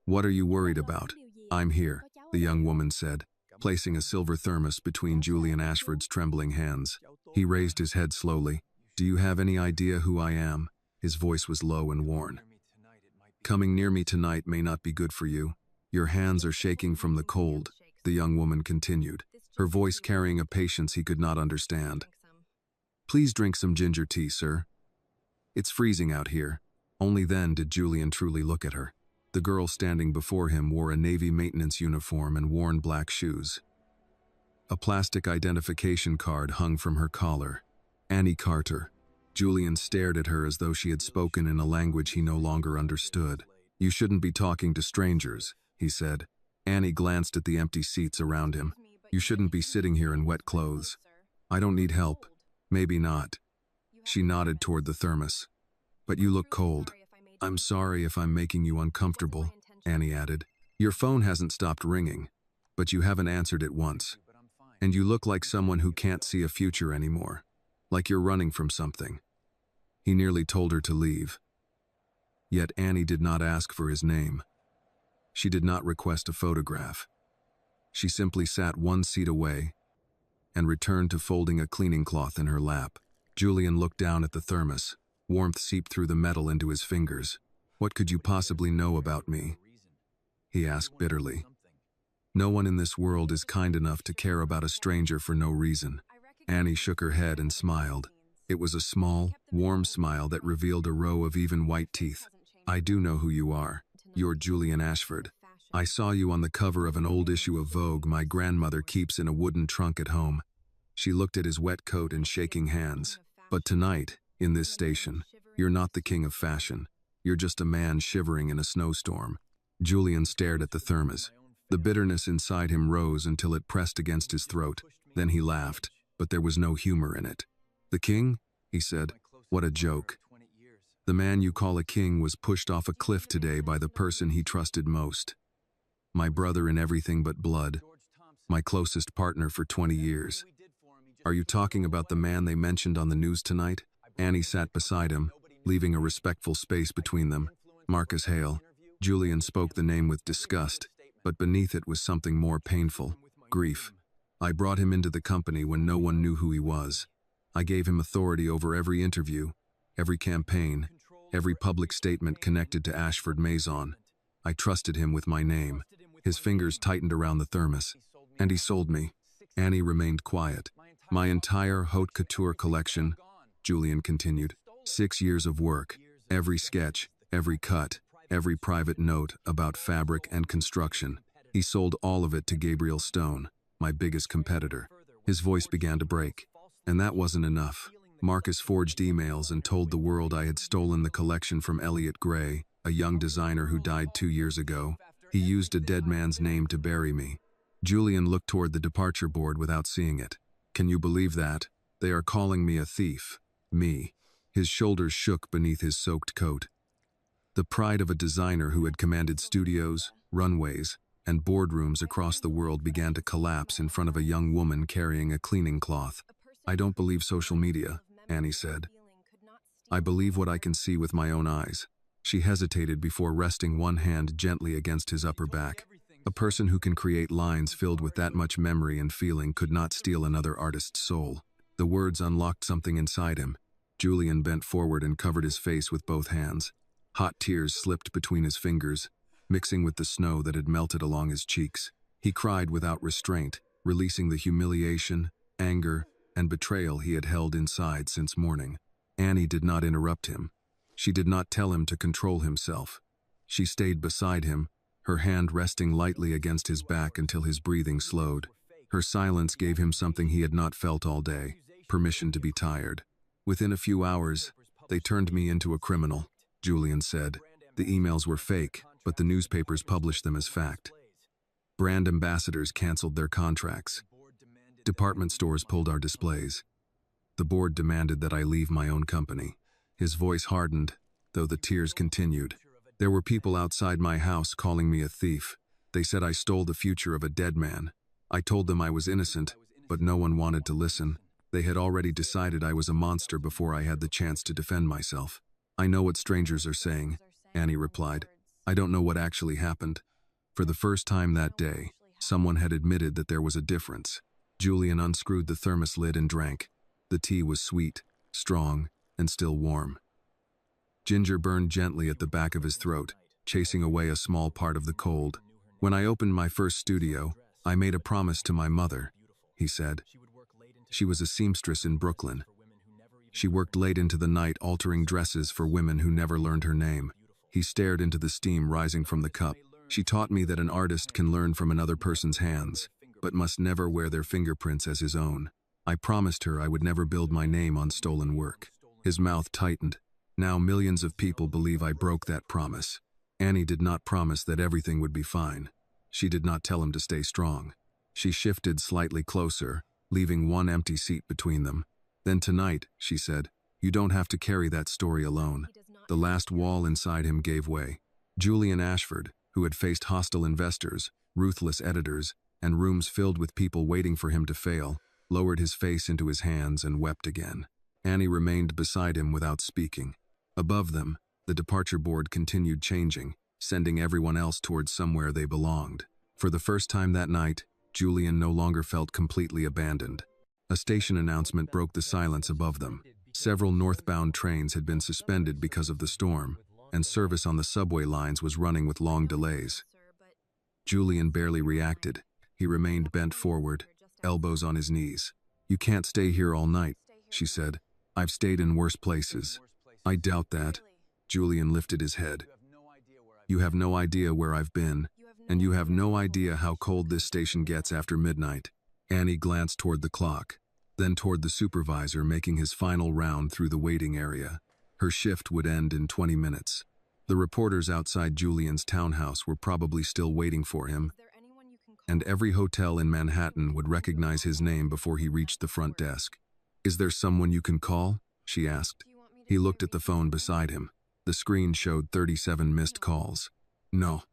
What are you worried about? I'm here, the young woman said, placing a silver thermos between Julian Ashford's trembling hands. He raised his head slowly. Do you have any idea who I am? His voice was low and worn. Coming near me tonight may not be good for you. Your hands are shaking from the cold, the young woman continued, her voice carrying a patience he could not understand. Please drink some ginger tea, sir. It's freezing out here. Only then did Julian truly look at her. The girl standing before him wore a Navy maintenance uniform and worn black shoes. A plastic identification card hung from her collar. Annie Carter. Julian stared at her as though she had spoken in a language he no longer understood. You shouldn't be talking to strangers, he said. Annie glanced at the empty seats around him. You shouldn't be sitting here in wet clothes. I don't need help. Maybe not. She nodded toward the thermos. But you look cold. I'm sorry if I'm making you uncomfortable, Annie added. Your phone hasn't stopped ringing, but you haven't answered it once. And you look like someone who can't see a future anymore. Like you're running from something. He nearly told her to leave. Yet Annie did not ask for his name. She did not request a photograph. She simply sat one seat away and returned to folding a cleaning cloth in her lap. Julian looked down at the thermos. Warmth seeped through the metal into his fingers. What could you possibly know about me? He asked bitterly. No one in this world is kind enough to care about a stranger for no reason. Annie shook her head and smiled. It was a small, warm smile that revealed a row of even white teeth. I do know who you are. You're Julian Ashford. I saw you on the cover of an old issue of Vogue my grandmother keeps in a wooden trunk at home. She looked at his wet coat and shaking hands. But tonight, in this station, you're not the king of fashion. You're just a man shivering in a snowstorm. Julian stared at the thermos. The bitterness inside him rose until it pressed against his throat. Then he laughed, but there was no humor in it. The king? He said. What a joke. The man you call a king was pushed off a cliff today by the person he trusted most. My brother in everything but blood. My closest partner for 20 years. Are you talking about the man they mentioned on the news tonight? Annie sat beside him, leaving a respectful space between them. Marcus Hale. Julian spoke the name with disgust, but beneath it was something more painful. Grief. I brought him into the company when no one knew who he was. I gave him authority over every interview, every campaign, every public statement connected to Ashford Maison. I trusted him with my name. His fingers tightened around the thermos. And he sold me. Annie remained quiet. My entire haute couture collection, Julian continued. 6 years of work. Every sketch, every cut, every private note about fabric and construction. He sold all of it to Gabriel Stone, my biggest competitor. His voice began to break. And that wasn't enough. Marcus forged emails and told the world I had stolen the collection from Elliot Gray, a young designer who died 2 years ago. He used a dead man's name to bury me. Julian looked toward the departure board without seeing it. Can you believe that? They are calling me a thief. Me. His shoulders shook beneath his soaked coat. The pride of a designer who had commanded studios, runways, and boardrooms across the world began to collapse in front of a young woman carrying a cleaning cloth. I don't believe social media, Annie said. I believe what I can see with my own eyes. She hesitated before resting one hand gently against his upper back. A person who can create lines filled with that much memory and feeling could not steal another artist's soul. The words unlocked something inside him. Julian bent forward and covered his face with both hands. Hot tears slipped between his fingers, mixing with the snow that had melted along his cheeks. He cried without restraint, releasing the humiliation, anger, and betrayal he had held inside since morning. Annie did not interrupt him. She did not tell him to control himself. She stayed beside him, her hand resting lightly against his back until his breathing slowed. Her silence gave him something he had not felt all day, permission to be tired. Within a few hours, they turned me into a criminal, Julian said. The emails were fake, but the newspapers published them as fact. Brand ambassadors canceled their contracts. Department stores pulled our displays. The board demanded that I leave my own company. His voice hardened, though the tears continued. There were people outside my house calling me a thief. They said I stole the future of a dead man. I told them I was innocent, but no one wanted to listen. They had already decided I was a monster before I had the chance to defend myself. I know what strangers are saying, Annie replied. I don't know what actually happened. For the first time that day, someone had admitted that there was a difference. Julian unscrewed the thermos lid and drank. The tea was sweet, strong, and still warm. Ginger burned gently at the back of his throat, chasing away a small part of the cold. When I opened my first studio, I made a promise to my mother, he said. She was a seamstress in Brooklyn. She worked late into the night altering dresses for women who never learned her name. He stared into the steam rising from the cup. She taught me that an artist can learn from another person's hands, but must never wear their fingerprints as his own. I promised her I would never build my name on stolen work. His mouth tightened. Now millions of people believe I broke that promise. Annie did not promise that everything would be fine. She did not tell him to stay strong. She shifted slightly closer, leaving one empty seat between them. Then tonight, she said, you don't have to carry that story alone. The last wall inside him gave way. Julian Ashford, who had faced hostile investors, ruthless editors, and rooms filled with people waiting for him to fail, lowered his face into his hands and wept again. Annie remained beside him without speaking. Above them, the departure board continued changing, sending everyone else towards somewhere they belonged. For the first time that night, Julian no longer felt completely abandoned. A station announcement broke the silence above them. Several northbound trains had been suspended because of the storm, and service on the subway lines was running with long delays. Julian barely reacted. He remained bent forward, elbows on his knees. You can't stay here all night, she said. I've stayed in worse places. I doubt that. Julian lifted his head. You have no idea where I've been, and you have no idea how cold this station gets after midnight. Annie glanced toward the clock, then toward the supervisor making his final round through the waiting area. Her shift would end in 20 minutes. The reporters outside Julian's townhouse were probably still waiting for him, and every hotel in Manhattan would recognize his name before he reached the front desk. Is there someone you can call? She asked. He looked at the phone beside him. The screen showed 37 missed calls. No,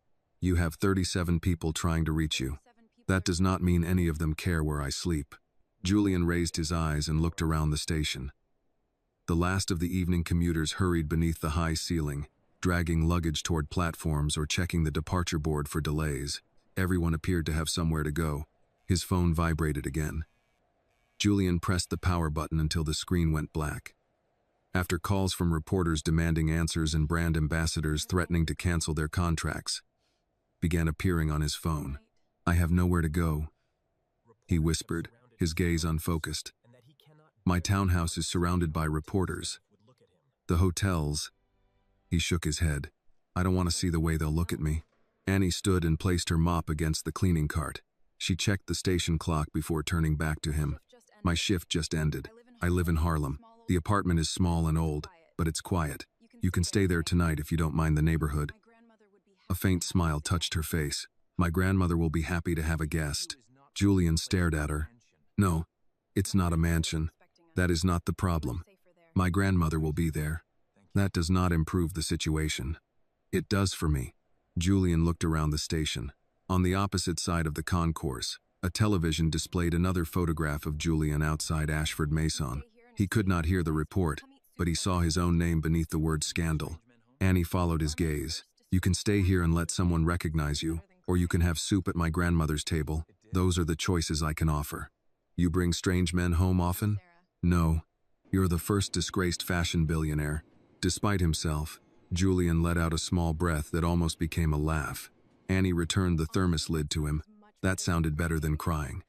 you have 37 people trying to reach you. That does not mean any of them care where I sleep. Julian raised his eyes and looked around the station. The last of the evening commuters hurried beneath the high ceiling, dragging luggage toward platforms or checking the departure board for delays. Everyone appeared to have somewhere to go. His phone vibrated again. Julian pressed the power button until the screen went black. After calls from reporters demanding answers and brand ambassadors threatening to cancel their contracts, began appearing on his phone. I have nowhere to go, he whispered, his gaze unfocused. My townhouse is surrounded by reporters. The hotels. He shook his head. I don't want to see the way they'll look at me. Annie stood and placed her mop against the cleaning cart. She checked the station clock before turning back to him. My shift just ended. I live in Harlem. The apartment is small and old, but it's quiet. You can stay there tonight if you don't mind the neighborhood. A faint smile touched her face. My grandmother will be happy to have a guest. Julian stared at her. No, it's not a mansion. That is not the problem. My grandmother will be there. That does not improve the situation. It does for me. Julian looked around the station. On the opposite side of the concourse, a television displayed another photograph of Julian outside Ashford Mason. He could not hear the report, but he saw his own name beneath the word scandal. Annie followed his gaze. You can stay here and let someone recognize you, or you can have soup at my grandmother's table. Those are the choices I can offer. You bring strange men home often? No. You're the first disgraced fashion billionaire. Despite himself, Julian let out a small breath that almost became a laugh. Annie returned the thermos lid to him. That sounded better than crying.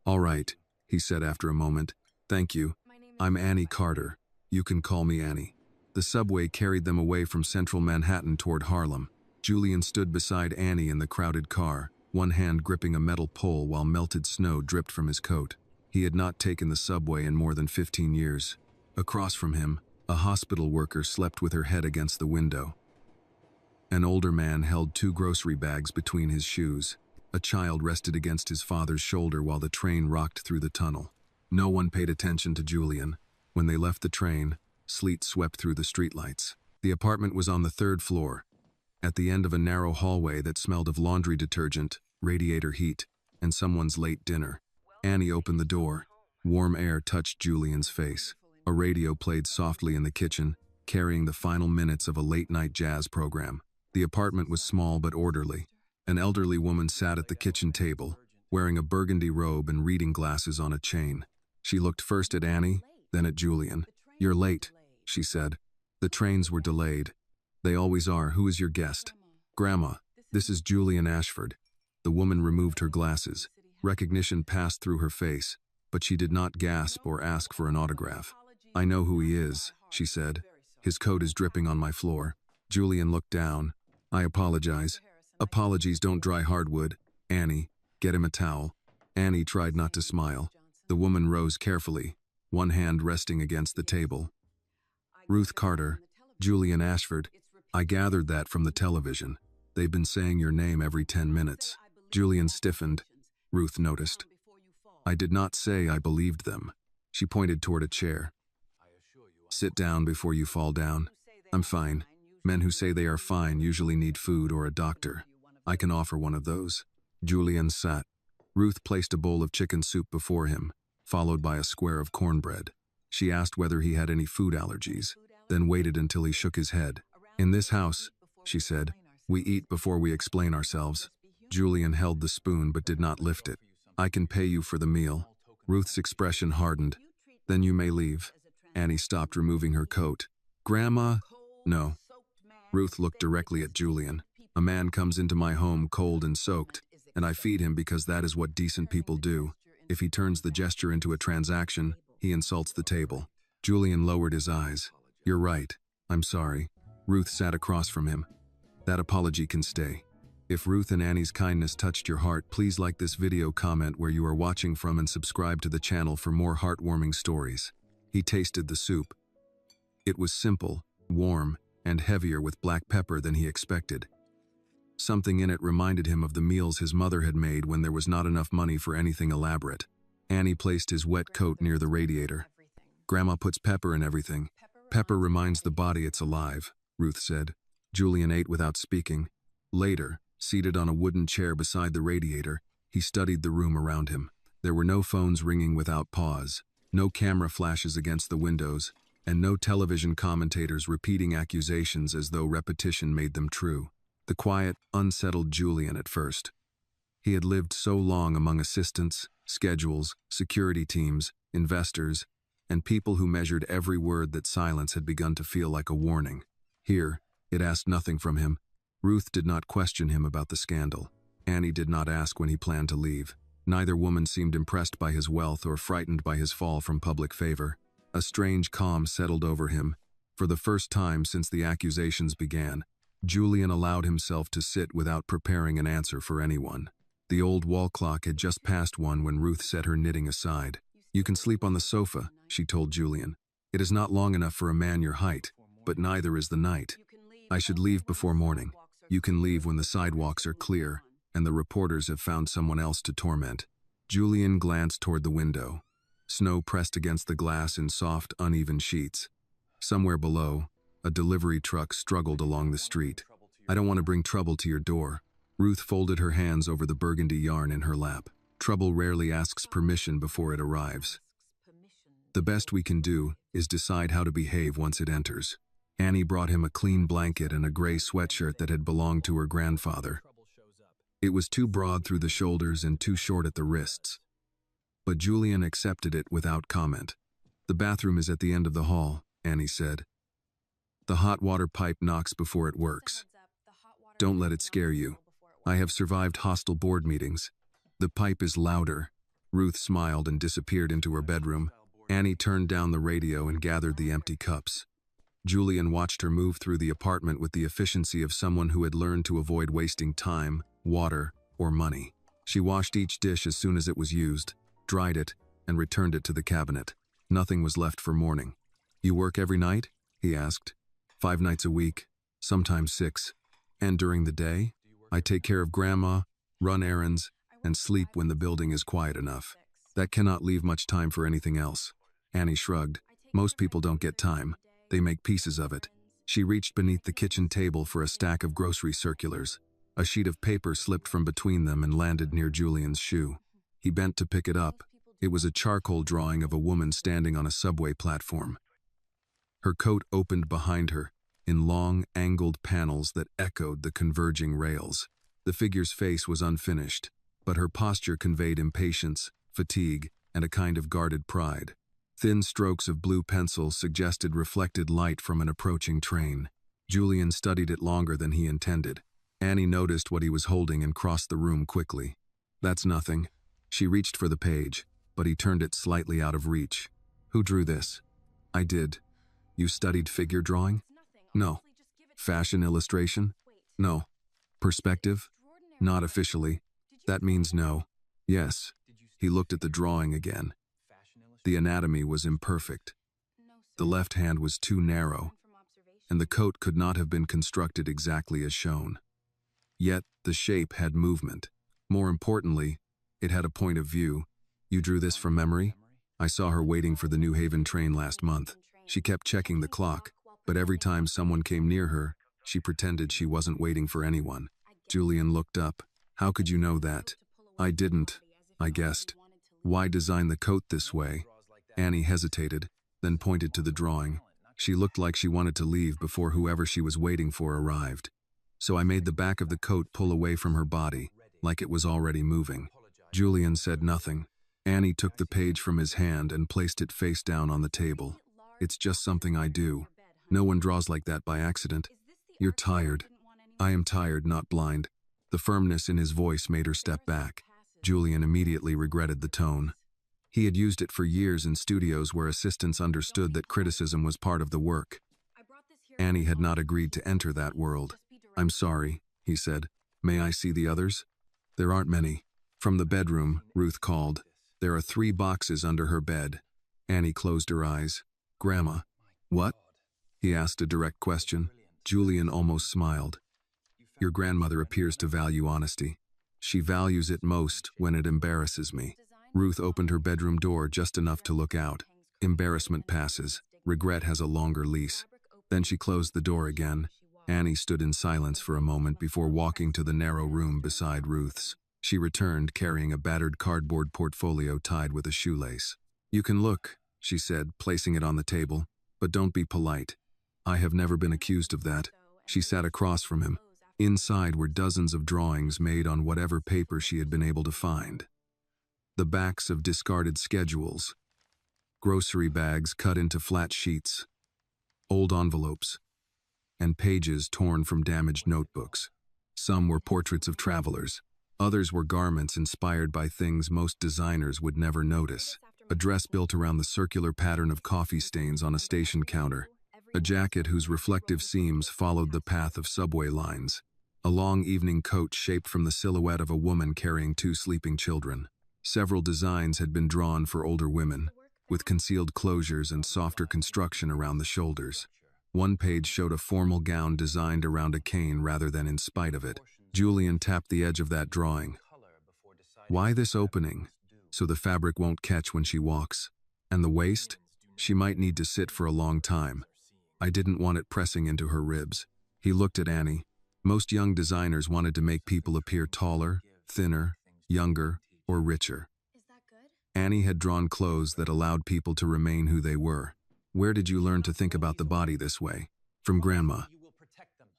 All right, he said after a moment. Thank you. I'm Annie Carter. You can call me Annie. The subway carried them away from central Manhattan toward Harlem. Julian stood beside Annie in the crowded car, one hand gripping a metal pole while melted snow dripped from his coat. He had not taken the subway in more than 15 years. Across from him, a hospital worker slept with her head against the window. An older man held 2 grocery bags between his shoes. A child rested against his father's shoulder while the train rocked through the tunnel. No one paid attention to Julian. When they left the train, sleet swept through the streetlights. The apartment was on the 3rd floor, at the end of a narrow hallway that smelled of laundry detergent, radiator heat, and someone's late dinner. Annie opened the door. Warm air touched Julian's face. A radio played softly in the kitchen, carrying the final minutes of a late-night jazz program. The apartment was small but orderly. An elderly woman sat at the kitchen table, wearing a burgundy robe and reading glasses on a chain. She looked first at Annie, then at Julian. "You're late," she said. "The trains were delayed." "They always are. Who is your guest?" "Grandma, this is Julian Ashford." The woman removed her glasses. Recognition passed through her face, but she did not gasp or ask for an autograph. "I know who he is," she said. "His coat is dripping on my floor." Julian looked down. "I apologize." "Apologies don't dry hardwood. Annie, get him a towel." Annie tried not to smile. The woman rose carefully, one hand resting against the table. "Ruth Carter, Julian Ashford. I gathered that from the television. They've been saying your name every 10 minutes. Julian stiffened. Ruth noticed. "I did not say I believed them." She pointed toward a chair. "Sit down before you fall down." "I'm fine. Men who say they are fine usually need food or a doctor. I can offer one of those." Julian sat. Ruth placed a bowl of chicken soup before him, followed by a square of cornbread. She asked whether he had any food allergies, then waited until he shook his head. "In this house," she said, "we eat before we explain ourselves." Julian held the spoon but did not lift it. "I can pay you for the meal." Ruth's expression hardened. "Then you may leave." Annie stopped removing her coat. "Grandma?" "No." Ruth looked directly at Julian. "A man comes into my home cold and soaked, and I feed him because that is what decent people do. If he turns the gesture into a transaction, he insults the table." Julian lowered his eyes. "You're right. I'm sorry." Ruth sat across from him. "That apology can stay." If Ruth and Annie's kindness touched your heart, please like this video, comment where you are watching from, and subscribe to the channel for more heartwarming stories. He tasted the soup. It was simple, warm, and heavier with black pepper than he expected. Something in it reminded him of the meals his mother had made when there was not enough money for anything elaborate. Annie placed his wet coat near the radiator. "Grandma puts pepper in everything. Pepper reminds the body it's alive," Ruth said. Julian ate without speaking. Later, seated on a wooden chair beside the radiator, he studied the room around him. There were no phones ringing without pause, no camera flashes against the windows, and no television commentators repeating accusations as though repetition made them true. The quiet unsettled Julian at first. He had lived so long among assistants, schedules, security teams, investors, and people who measured every word that silence had begun to feel like a warning. Here, it asked nothing from him. Ruth did not question him about the scandal. Annie did not ask when he planned to leave. Neither woman seemed impressed by his wealth or frightened by his fall from public favor. A strange calm settled over him. For the first time since the accusations began, Julian allowed himself to sit without preparing an answer for anyone. The old wall clock had just passed 1 when Ruth set her knitting aside. "You can sleep on the sofa," she told Julian. "It is not long enough for a man your height, but neither is the night. I should leave before morning. You can leave when the sidewalks are clear and the reporters have found someone else to torment." Julian glanced toward the window. Snow pressed against the glass in soft, uneven sheets. Somewhere below, a delivery truck struggled along the street. "I don't want to bring trouble to your door." Ruth folded her hands over the burgundy yarn in her lap. "Trouble rarely asks permission before it arrives. The best we can do is decide how to behave once it enters." Annie brought him a clean blanket and a gray sweatshirt that had belonged to her grandfather. It was too broad through the shoulders and too short at the wrists. But Julian accepted it without comment. "The bathroom is at the end of the hall," Annie said. "The hot water pipe knocks before it works. Don't let it scare you. I have survived hostile board meetings. The pipe is louder." Ruth smiled and disappeared into her bedroom. Annie turned down the radio and gathered the empty cups. Julian watched her move through the apartment with the efficiency of someone who had learned to avoid wasting time, water, or money. She washed each dish as soon as it was used, dried it, and returned it to the cabinet. Nothing was left for morning. "You work every night?" he asked. 5 nights a week, sometimes 6. "And during the day?" "I take care of Grandma, run errands, and sleep when the building is quiet enough. That cannot leave much time for anything else." Annie shrugged. "Most people don't get time. They make pieces of it." She reached beneath the kitchen table for a stack of grocery circulars. A sheet of paper slipped from between them and landed near Julian's shoe. He bent to pick it up. It was a charcoal drawing of a woman standing on a subway platform. Her coat opened behind her, in long, angled panels that echoed the converging rails. The figure's face was unfinished, but her posture conveyed impatience, fatigue, and a kind of guarded pride. Thin strokes of blue pencil suggested reflected light from an approaching train. Julian studied it longer than he intended. Annie noticed what he was holding and crossed the room quickly. "That's nothing." She reached for the page, but he turned it slightly out of reach. "Who drew this?" "I did." "You studied figure drawing?" "No." "Fashion illustration?" "No." "Perspective?" "Not officially." "That means no." "Yes." He looked at the drawing again. The anatomy was imperfect. The left hand was too narrow, and the coat could not have been constructed exactly as shown. Yet, the shape had movement. More importantly, it had a point of view. "You drew this from memory?" "I saw her waiting for the New Haven train last month. She kept checking the clock, but every time someone came near her, she pretended she wasn't waiting for anyone." Julian looked up. "How could you know that?" "I didn't. I guessed." "Why design the coat this way?" Annie hesitated, then pointed to the drawing. She looked like she wanted to leave before whoever she was waiting for arrived. "So I made the back of the coat pull away from her body, like it was already moving." Julian said nothing. Annie took the page from his hand and placed it face down on the table. "It's just something I do. No one draws like that by accident." "You're tired." "I am tired, not blind." The firmness in his voice made her step back. Julian immediately regretted the tone. He had used it for years in studios where assistants understood that criticism was part of the work. Annie had not agreed to enter that world. "I'm sorry," he said. "May I see the others?" "There aren't many." From the bedroom, Ruth called. "There are 3 boxes under her bed." Annie closed her eyes. "Grandma." "What?" He asked a direct question. Julian almost smiled. "Your grandmother appears to value honesty. She values it most when it embarrasses me." Ruth opened her bedroom door just enough to look out. Embarrassment passes. Regret has a longer lease. Then she closed the door again. Annie stood in silence for a moment before walking to the narrow room beside Ruth's. She returned carrying a battered cardboard portfolio tied with a shoelace. "You can look," she said, placing it on the table, "but don't be polite." "I have never been accused of that." She sat across from him. Inside were dozens of drawings made on whatever paper she had been able to find. The backs of discarded schedules, grocery bags cut into flat sheets, old envelopes, and pages torn from damaged notebooks. Some were portraits of travelers. Others were garments inspired by things most designers would never notice. A dress built around the circular pattern of coffee stains on a station counter. A jacket whose reflective seams followed the path of subway lines. A long evening coat shaped from the silhouette of a woman carrying 2 sleeping children. Several designs had been drawn for older women, with concealed closures and softer construction around the shoulders. One page showed a formal gown designed around a cane rather than in spite of it. Julian tapped the edge of that drawing. "Why this opening?" "So the fabric won't catch when she walks." "And the waist?" "She might need to sit for a long time." "I didn't want it pressing into her ribs." He looked at Annie. Most young designers wanted to make people appear taller, thinner, younger, or richer. Annie had drawn clothes that allowed people to remain who they were. "Where did you learn to think about the body this way?" "From Grandma.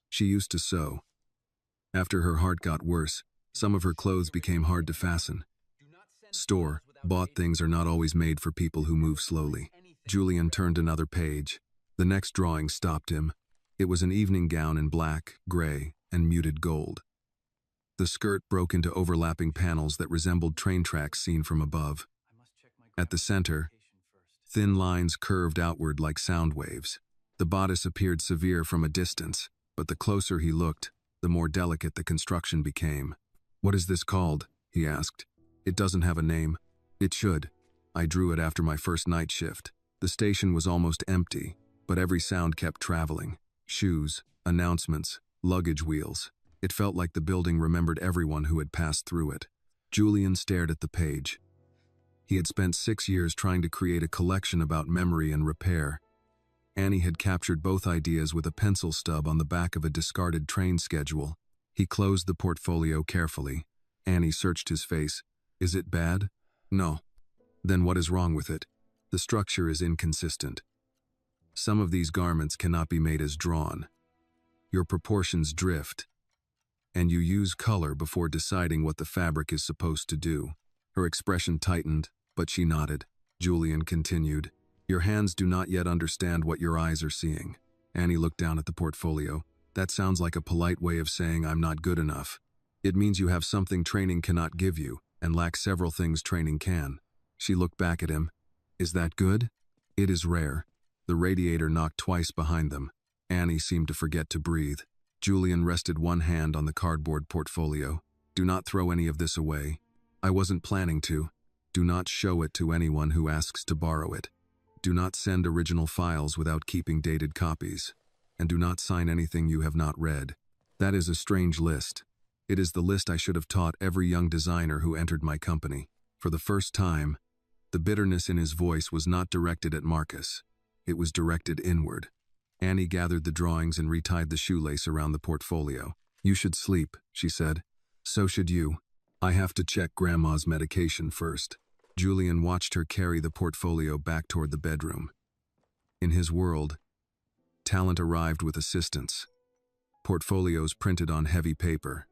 She used to sew. After her heart got worse, some of her clothes became hard to fasten." Bought things are not always made for people who move slowly." Julian turned another page. The next drawing stopped him. It was an evening gown in black, gray, and muted gold. The skirt broke into overlapping panels that resembled train tracks seen from above. At the center, thin lines curved outward like sound waves. The bodice appeared severe from a distance, but the closer he looked, the more delicate the construction became. "What is this called?" he asked. "It doesn't have a name." "It should. I drew it after my first night shift." The station was almost empty, but every sound kept traveling. Shoes, announcements, luggage wheels. It felt like the building remembered everyone who had passed through it. Julian stared at the page. He had spent 6 years trying to create a collection about memory and repair. Annie had captured both ideas with a pencil stub on the back of a discarded train schedule. He closed the portfolio carefully. Annie searched his face. "Is it bad?" "No." "Then what is wrong with it?" "The structure is inconsistent. Some of these garments cannot be made as drawn. Your proportions drift, and you use color before deciding what the fabric is supposed to do. Her expression tightened, but she nodded. Julian continued, your hands do not yet understand what your eyes are seeing. Annie looked down at the portfolio. That sounds like a polite way of saying I'm not good enough. It means you have something training cannot give you, and lack several things training can. She looked back at him. Is that good? It is rare. The radiator knocked twice behind them. Annie seemed to forget to breathe. Julian rested one hand on the cardboard portfolio. Do not throw any of this away. I wasn't planning to. Do not show it to anyone who asks to borrow it. Do not send original files without keeping dated copies. And do not sign anything you have not read. That is a strange list. It is the list I should have taught every young designer who entered my company. For the first time, the bitterness in his voice was not directed at Marcus. It was directed inward. Annie gathered the drawings and retied the shoelace around the portfolio. You should sleep, she said. So should you. I have to check Grandma's medication first. Julian watched her carry the portfolio back toward the bedroom. In his world, talent arrived with assistants, portfolios printed on heavy paper,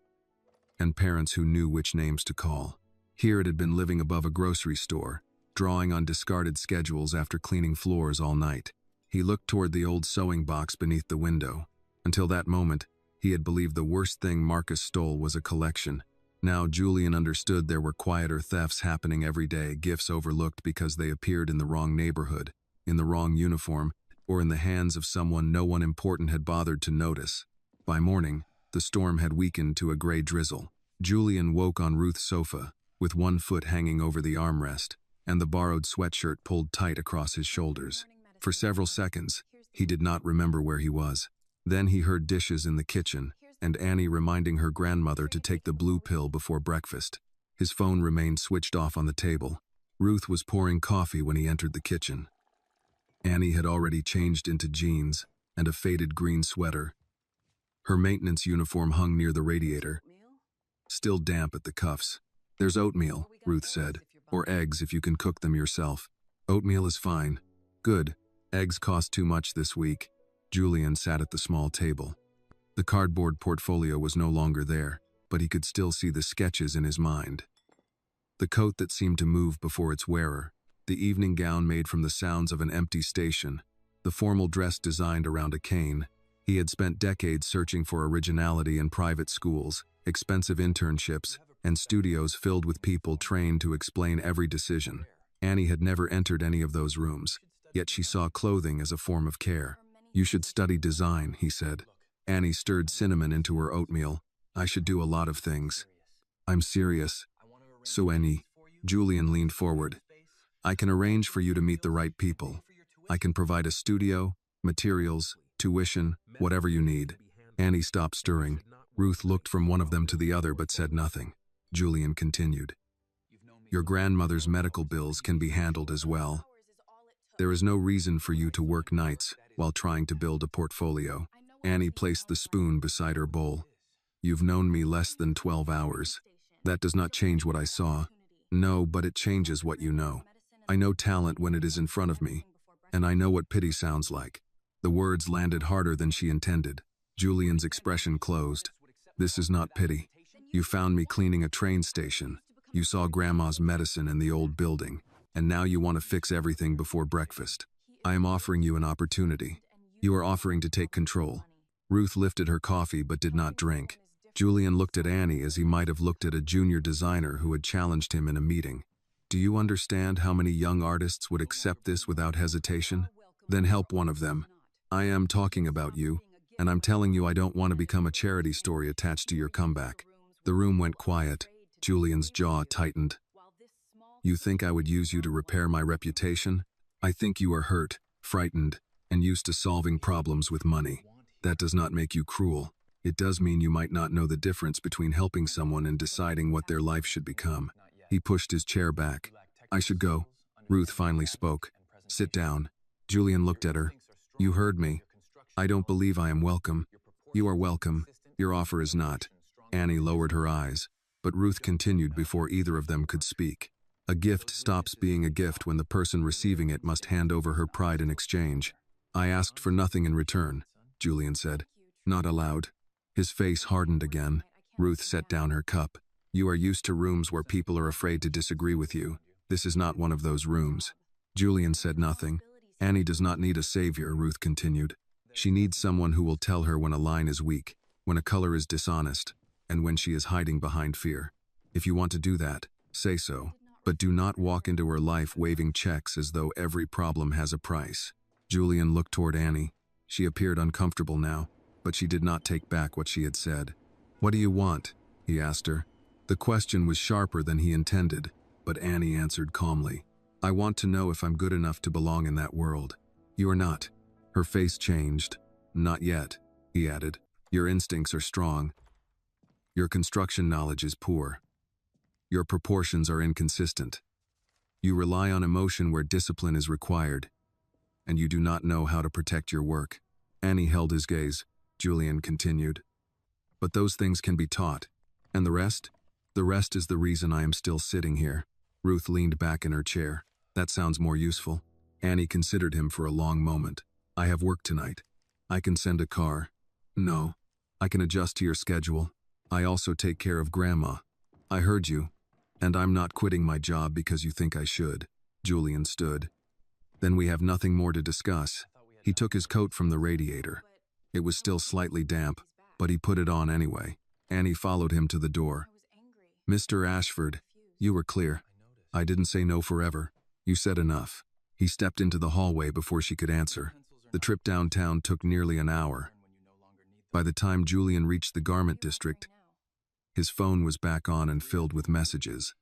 and parents who knew which names to call. Here it had been living above a grocery store, drawing on discarded schedules after cleaning floors all night. He looked toward the old sewing box beneath the window. Until that moment, he had believed the worst thing Marcus stole was a collection. Now Julian understood there were quieter thefts happening every day, gifts overlooked because they appeared in the wrong neighborhood, in the wrong uniform, or in the hands of someone no one important had bothered to notice. By morning, the storm had weakened to a gray drizzle. Julian woke on Ruth's sofa, with one foot hanging over the armrest, and the borrowed sweatshirt pulled tight across his shoulders. For several seconds, he did not remember where he was. Then he heard dishes in the kitchen, and Annie reminding her grandmother to take the blue pill before breakfast. His phone remained switched off on the table. Ruth was pouring coffee when he entered the kitchen. Annie had already changed into jeans and a faded green sweater. Her maintenance uniform hung near the radiator, still damp at the cuffs. There's oatmeal, Ruth said, or eggs if you can cook them yourself. Oatmeal is fine. Good. Eggs cost too much this week. Julian sat at the small table. The cardboard portfolio was no longer there, but he could still see the sketches in his mind. The coat that seemed to move before its wearer, the evening gown made from the sounds of an empty station, the formal dress designed around a cane. He had spent decades searching for originality in private schools, expensive internships, and studios filled with people trained to explain every decision. Annie had never entered any of those rooms, yet she saw clothing as a form of care. You should study design, he said. Annie stirred cinnamon into her oatmeal. I should do a lot of things. I'm serious. So Annie, Julian leaned forward. I can arrange for you to meet the right people. I can provide a studio, materials, tuition, whatever you need. Annie stopped stirring. Ruth looked from one of them to the other but said nothing. Julian continued. Your grandmother's medical bills can be handled as well. There is no reason for you to work nights while trying to build a portfolio. Annie placed the spoon beside her bowl. You've known me less than 12 hours. That does not change what I saw. No, but it changes what you know. I know talent when it is in front of me, and I know what pity sounds like. The words landed harder than she intended. Julian's expression closed. This is not pity. You found me cleaning a train station. You saw Grandma's medicine in the old building, and now you want to fix everything before breakfast. I am offering you an opportunity. You are offering to take control. Ruth lifted her coffee but did not drink. Julian looked at Annie as he might have looked at a junior designer who had challenged him in a meeting. Do you understand how many young artists would accept this without hesitation? Then help one of them. I am talking about you, and I'm telling you I don't want to become a charity story attached to your comeback. The room went quiet. Julian's jaw tightened. You think I would use you to repair my reputation? I think you are hurt, frightened, and used to solving problems with money. That does not make you cruel. It does mean you might not know the difference between helping someone and deciding what their life should become. He pushed his chair back. I should go. Ruth finally spoke. Sit down. Julian looked at her. You heard me. I don't believe I am welcome. You are welcome. Your offer is not. Annie lowered her eyes, but Ruth continued before either of them could speak. A gift stops being a gift when the person receiving it must hand over her pride in exchange. I asked for nothing in return, Julian said. Not allowed. His face hardened again. Ruth set down her cup. You are used to rooms where people are afraid to disagree with you. This is not one of those rooms. Julian said nothing. Annie does not need a savior, Ruth continued. She needs someone who will tell her when a line is weak, when a color is dishonest, and when she is hiding behind fear. If you want to do that, say so. But do not walk into her life waving checks as though every problem has a price. Julian looked toward Annie. She appeared uncomfortable now, but she did not take back what she had said. What do you want? He asked her. The question was sharper than he intended, but Annie answered calmly. I want to know if I'm good enough to belong in that world. You are not. Her face changed. Not yet, he added. Your instincts are strong. Your construction knowledge is poor. Your proportions are inconsistent. You rely on emotion where discipline is required, and you do not know how to protect your work. Annie held his gaze. Julian continued. But those things can be taught. And the rest? The rest is the reason I am still sitting here. Ruth leaned back in her chair. That sounds more useful. Annie considered him for a long moment. I have work tonight. I can send a car. No. I can adjust to your schedule. I also take care of Grandma. I heard you. And I'm not quitting my job because you think I should. Julian stood. Then we have nothing more to discuss. He took his coat from the radiator. It was still slightly damp, but he put it on anyway. Annie followed him to the door. Mr. Ashford, you were clear. I didn't say no forever. You said enough. He stepped into the hallway before she could answer. The trip downtown took nearly an hour. By the time Julian reached the garment district, his phone was back on and filled with messages.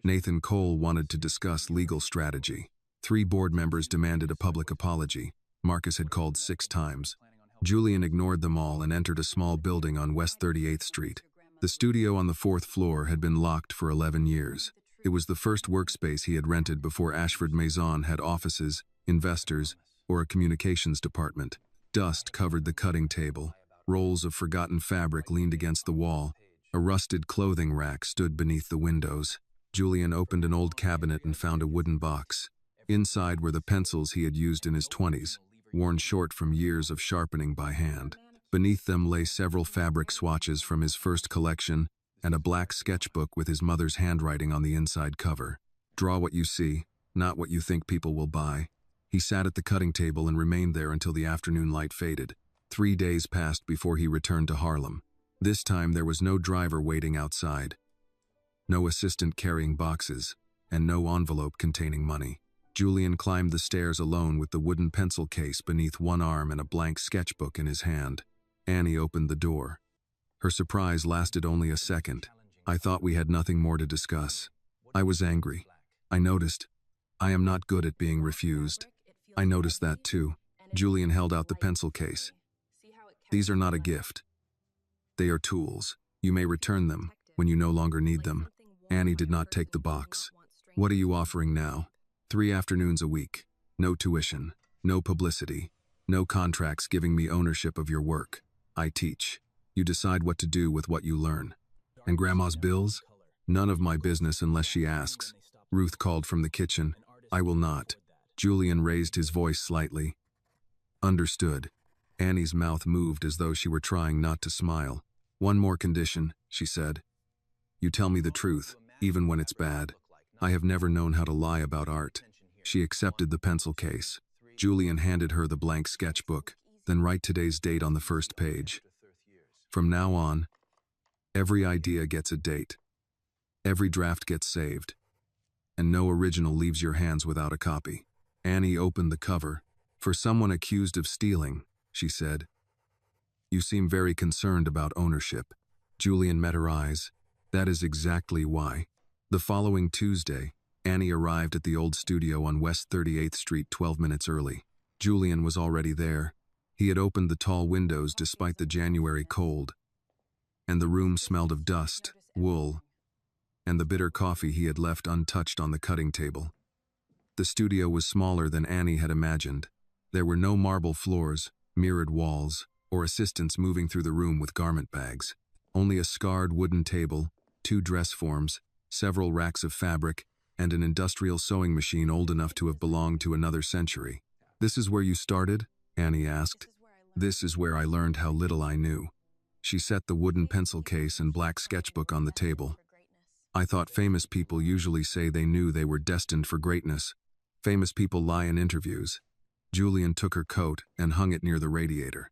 Nathan Cole wanted to discuss legal strategy. 3 board members demanded a public apology. Marcus had called 6 times. Julian ignored them all and entered a small building on West 38th Street. The studio on the 4th floor had been locked for 11 years. It was the first workspace he had rented before Ashford Maison had offices, investors, or a communications department. Dust covered the cutting table. Rolls of forgotten fabric leaned against the wall. A rusted clothing rack stood beneath the windows. Julian opened an old cabinet and found a wooden box. Inside were the pencils he had used in his 20s, worn short from years of sharpening by hand. Beneath them lay several fabric swatches from his first collection and a black sketchbook with his mother's handwriting on the inside cover. Draw what you see, not what you think people will buy. He sat at the cutting table and remained there until the afternoon light faded. 3 days passed before he returned to Harlem. This time there was no driver waiting outside, no assistant carrying boxes, and no envelope containing money. Julian climbed the stairs alone with the wooden pencil case beneath one arm and a blank sketchbook in his hand. Annie opened the door. Her surprise lasted only a second. I thought we had nothing more to discuss. I was angry. I noticed. I am not good at being refused. I noticed that too. Julian held out the pencil case. These are not a gift. They are tools. You may return them when you no longer need them. Annie did not take the box. What are you offering now? 3 afternoons a week. No tuition. No publicity. No contracts giving me ownership of your work. I teach. You decide what to do with what you learn. And Grandma's bills? None of my business unless she asks. Ruth called from the kitchen. I will not. Julian raised his voice slightly. Understood. Annie's mouth moved as though she were trying not to smile. One more condition, she said. You tell me the truth, even when it's bad. I have never known how to lie about art. She accepted the pencil case. Julian handed her the blank sketchbook, then write today's date on the first page. From now on, every idea gets a date. Every draft gets saved. And no original leaves your hands without a copy. Annie opened the cover. For someone accused of stealing, she said. You seem very concerned about ownership. Julian met her eyes. That is exactly why. The following Tuesday, Annie arrived at the old studio on West 38th Street 12 minutes early. Julian was already there. He had opened the tall windows despite the January cold, and the room smelled of dust, wool, and the bitter coffee he had left untouched on the cutting table. The studio was smaller than Annie had imagined. There were no marble floors, mirrored walls, or assistants moving through the room with garment bags. Only a scarred wooden table, 2 dress forms, several racks of fabric, and an industrial sewing machine old enough to have belonged to another century. This is where you started? Annie asked. This is where I learned how little I knew. She set the wooden pencil case and black sketchbook on the table. I thought famous people usually say they knew they were destined for greatness. Famous people lie in interviews. Julian took her coat and hung it near the radiator.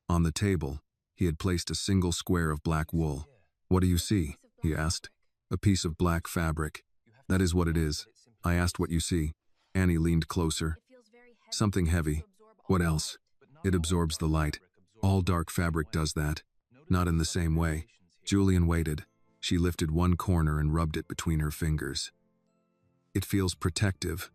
On the table, he had placed a single square of black wool. "What do you see?" he asked. "A piece of black fabric." "That is what it is." I asked what you see. Annie leaned closer. "Something heavy." "What else?" "It absorbs the light. All dark fabric does that." "Not in the same way." Julian waited. She lifted one corner and rubbed it between her fingers. "It feels protective,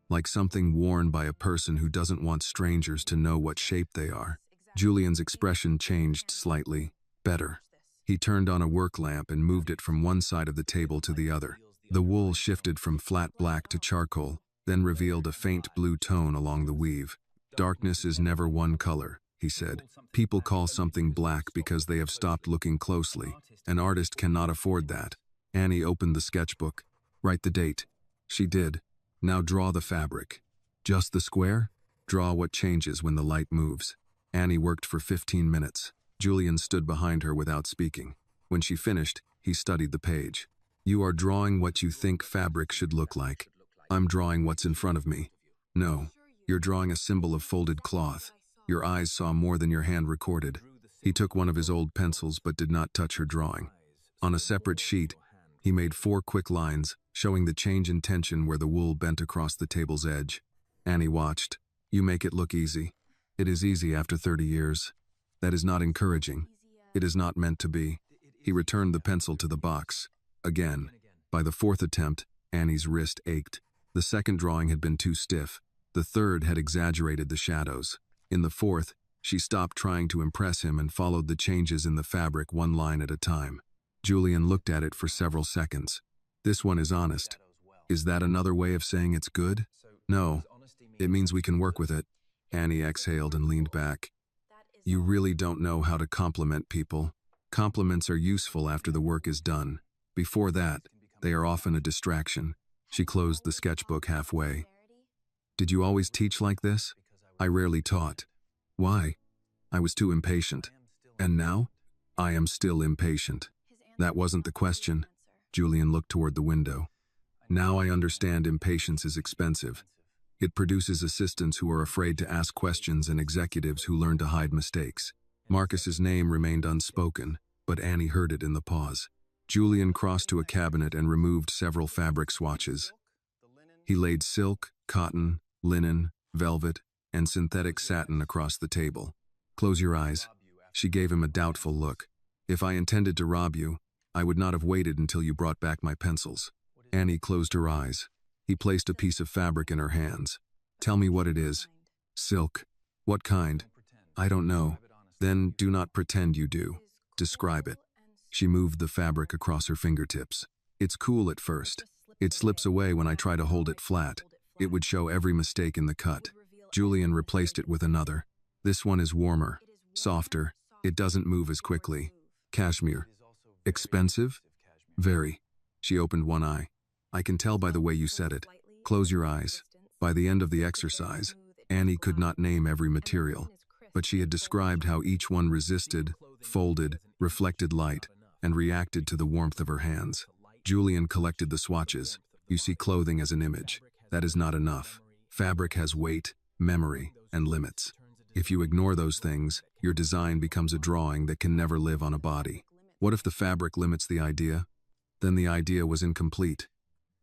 like something worn by a person who doesn't want strangers to know what shape they are." Julian's expression changed slightly. "Better." He turned on a work lamp and moved it from one side of the table to the other. The wool shifted from flat black to charcoal, then revealed a faint blue tone along the weave. "Darkness is never one color," he said. "People call something black because they have stopped looking closely. An artist cannot afford that." Annie opened the sketchbook. "Write the date." She did. "Now draw the fabric." "Just the square?" "Draw what changes when the light moves." Annie worked for 15 minutes. Julian stood behind her without speaking. When she finished, he studied the page. "You are drawing what you think fabric should look like." "I'm drawing what's in front of me." "No, you're drawing a symbol of folded cloth. Your eyes saw more than your hand recorded." He took one of his old pencils but did not touch her drawing. On a separate sheet, he made 4 quick lines, showing the change in tension where the wool bent across the table's edge. Annie watched. "You make it look easy." "It is easy after 30 years. That is not encouraging. It is not meant to be." He returned the pencil to the box. Again. By the 4th attempt, Annie's wrist ached. The second drawing had been too stiff. The third had exaggerated the shadows. In the 4th, she stopped trying to impress him and followed the changes in the fabric one line at a time. Julian looked at it for several seconds. "This one is honest." "Is that another way of saying it's good?" "No. It means we can work with it." Annie exhaled and leaned back. "You really don't know how to compliment people. Compliments are useful after the work is done. Before that, they are often a distraction." She closed the sketchbook halfway. "Did you always teach like this?" "I rarely taught." "Why?" "I was too impatient." "And now?" "I am still impatient." "That wasn't the question." Julian looked toward the window. "Now I understand impatience is expensive. It produces assistants who are afraid to ask questions and executives who learn to hide mistakes." Marcus's name remained unspoken, but Annie heard it in the pause. Julian crossed to a cabinet and removed several fabric swatches. He laid silk, cotton, linen, velvet, and synthetic satin across the table. "Close your eyes." She gave him a doubtful look. "If I intended to rob you, I would not have waited until you brought back my pencils." Annie closed her eyes. He placed a piece of fabric in her hands. "Tell me what it is." "Silk." "What kind?" "I don't know." "Then do not pretend you do. Describe it." She moved the fabric across her fingertips. "It's cool at first. It slips away when I try to hold it flat. It would show every mistake in the cut." Julian replaced it with another. "This one is warmer, softer. It doesn't move as quickly." "Cashmere." "Expensive?" "Very." She opened one eye. "I can tell by the way you said it." "Close your eyes." By the end of the exercise, Annie could not name every material, but she had described how each one resisted, folded, reflected light, and reacted to the warmth of her hands. Julian collected the swatches. "You see clothing as an image. That is not enough. Fabric has weight, memory, and limits. If you ignore those things, your design becomes a drawing that can never live on a body." "What if the fabric limits the idea?" "Then the idea was incomplete."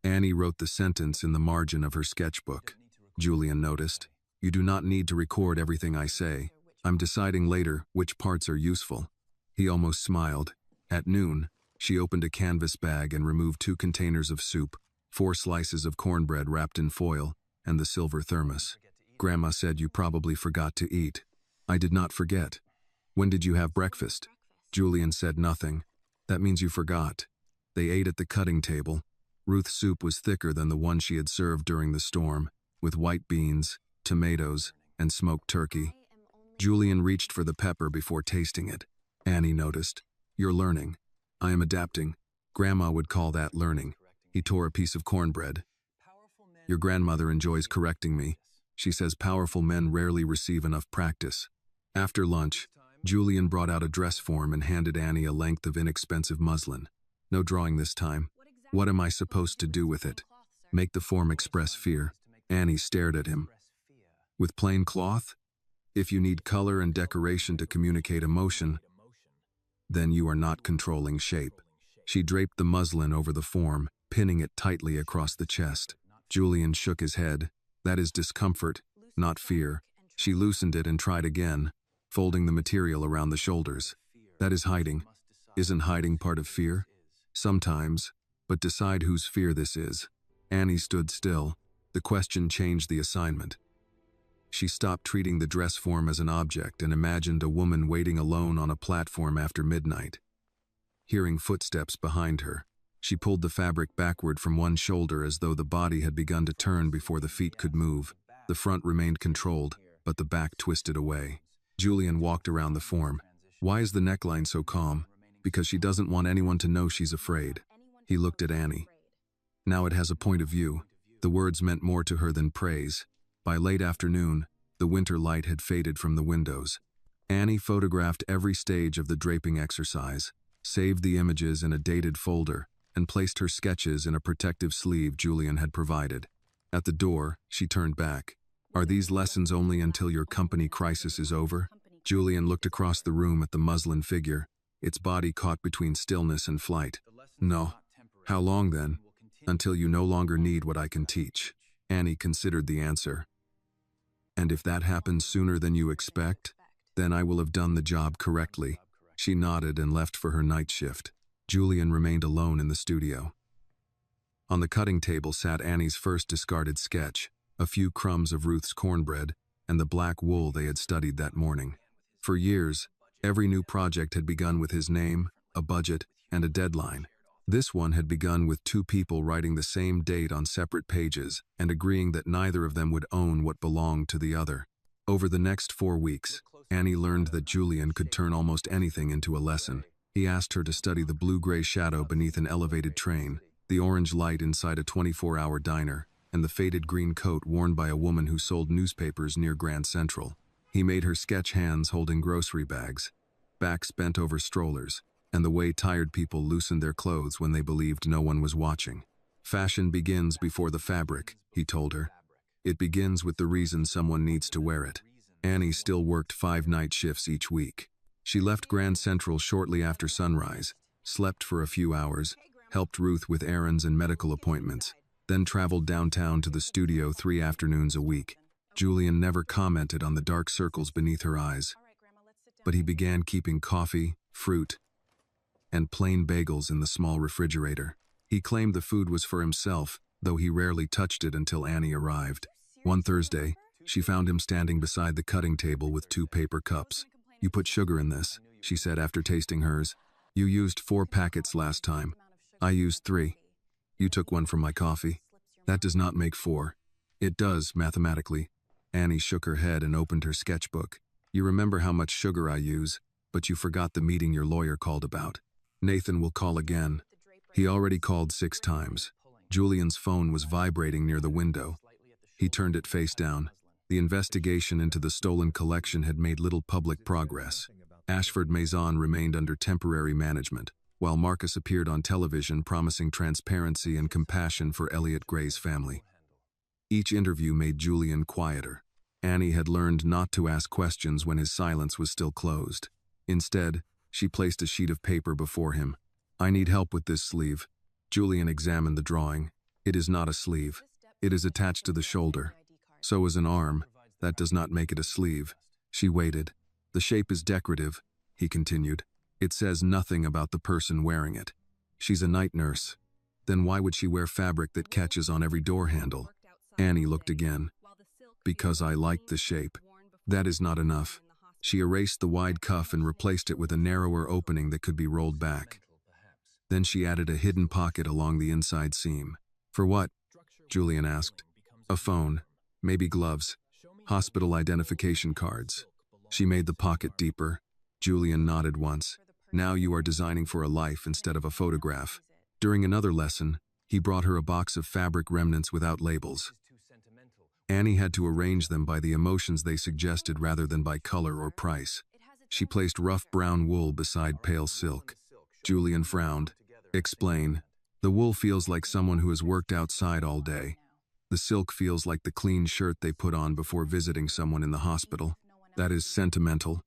Annie wrote the sentence in the margin of her sketchbook. Julian noticed. "You do not need to record everything I say. I'm deciding later which parts are useful." He almost smiled. At noon, she opened a canvas bag and removed 2 containers of soup, 4 slices of cornbread wrapped in foil, and the silver thermos. "Grandma said you probably forgot to eat." "I did not forget." "When did you have breakfast?" Julian said nothing. "That means you forgot." They ate at the cutting table. Ruth's soup was thicker than the one she had served during the storm, with white beans, tomatoes, and smoked turkey. Julian reached for the pepper before tasting it. Annie noticed. "You're learning." "I am adapting." "Grandma would call that learning." He tore a piece of cornbread. "Your grandmother enjoys correcting me." She says powerful men rarely receive enough practice. After lunch, Julian brought out a dress form and handed Annie a length of inexpensive muslin. No drawing this time. What am I supposed to do with it? Make the form express fear. Annie stared at him. With plain cloth? If you need color and decoration to communicate emotion, then you are not controlling shape. She draped the muslin over the form, pinning it tightly across the chest. Julian shook his head. That is discomfort, not fear. She loosened it and tried again, folding the material around the shoulders. That is hiding. Isn't hiding part of fear? Sometimes, but decide whose fear this is. Annie stood still. The question changed the assignment. She stopped treating the dress form as an object and imagined a woman waiting alone on a platform after midnight. Hearing footsteps behind her, she pulled the fabric backward from one shoulder as though the body had begun to turn before the feet could move. The front remained controlled, but the back twisted away. Julian walked around the form. Why is the neckline so calm? Because she doesn't want anyone to know she's afraid. He looked at Annie. Now it has a point of view. The words meant more to her than praise. By late afternoon, the winter light had faded from the windows. Annie photographed every stage of the draping exercise, saved the images in a dated folder, and placed her sketches in a protective sleeve Julian had provided. At the door, she turned back. Are these lessons only until your company crisis is over? Julian looked across the room at the muslin figure, its body caught between stillness and flight. No. How long then? Until you no longer need what I can teach. Annie considered the answer. And if that happens sooner than you expect, then I will have done the job correctly. She nodded and left for her night shift. Julian remained alone in the studio. On the cutting table sat Annie's first discarded sketch, a few crumbs of Ruth's cornbread, and the black wool they had studied that morning. For years, every new project had begun with his name, a budget, and a deadline. This one had begun with two people writing the same date on separate pages and agreeing that neither of them would own what belonged to the other. Over the next 4 weeks, Annie learned that Julian could turn almost anything into a lesson. He asked her to study the blue-gray shadow beneath an elevated train, the orange light inside a 24-hour diner, and the faded green coat worn by a woman who sold newspapers near Grand Central. He made her sketch hands holding grocery bags, backs bent over strollers, and the way tired people loosened their clothes when they believed no one was watching. Fashion begins before the fabric, he told her. It begins with the reason someone needs to wear it. Annie still worked 5 night shifts each week. She left Grand Central shortly after sunrise, slept for a few hours, helped Ruth with errands and medical appointments, then traveled downtown to the studio 3 afternoons a week. Julian never commented on the dark circles beneath her eyes, but he began keeping coffee, fruit, and plain bagels in the small refrigerator. He claimed the food was for himself, though he rarely touched it until Annie arrived. One Thursday, she found him standing beside the cutting table with 2 paper cups. You put sugar in this, she said after tasting hers. You used 4 packets last time. I used 3. You took 1 from my coffee. That does not make 4. It does, mathematically. Annie shook her head and opened her sketchbook. You remember how much sugar I use, but you forgot the meeting your lawyer called about. Nathan will call again. He already called 6 times. Julian's phone was vibrating near the window. He turned it face down. The investigation into the stolen collection had made little public progress. Ashford Maison remained under temporary management, while Marcus appeared on television promising transparency and compassion for Elliot Gray's family. Each interview made Julian quieter. Annie had learned not to ask questions when his silence was still closed. Instead, she placed a sheet of paper before him. I need help with this sleeve. Julian examined the drawing. It is not a sleeve. It is attached to the shoulder. So is an arm. That does not make it a sleeve. She waited. The shape is decorative, he continued. It says nothing about the person wearing it. She's a night nurse. Then why would she wear fabric that catches on every door handle? Annie looked again. Because I liked the shape. That is not enough. She erased the wide cuff and replaced it with a narrower opening that could be rolled back. Then she added a hidden pocket along the inside seam. For what? Julian asked. A phone, maybe gloves, hospital identification cards. She made the pocket deeper. Julian nodded once. Now you are designing for a life instead of a photograph. During another lesson, he brought her a box of fabric remnants without labels. Annie had to arrange them by the emotions they suggested rather than by color or price. She placed rough brown wool beside pale silk. Julian frowned. Explain. The wool feels like someone who has worked outside all day. The silk feels like the clean shirt they put on before visiting someone in the hospital. That is sentimental.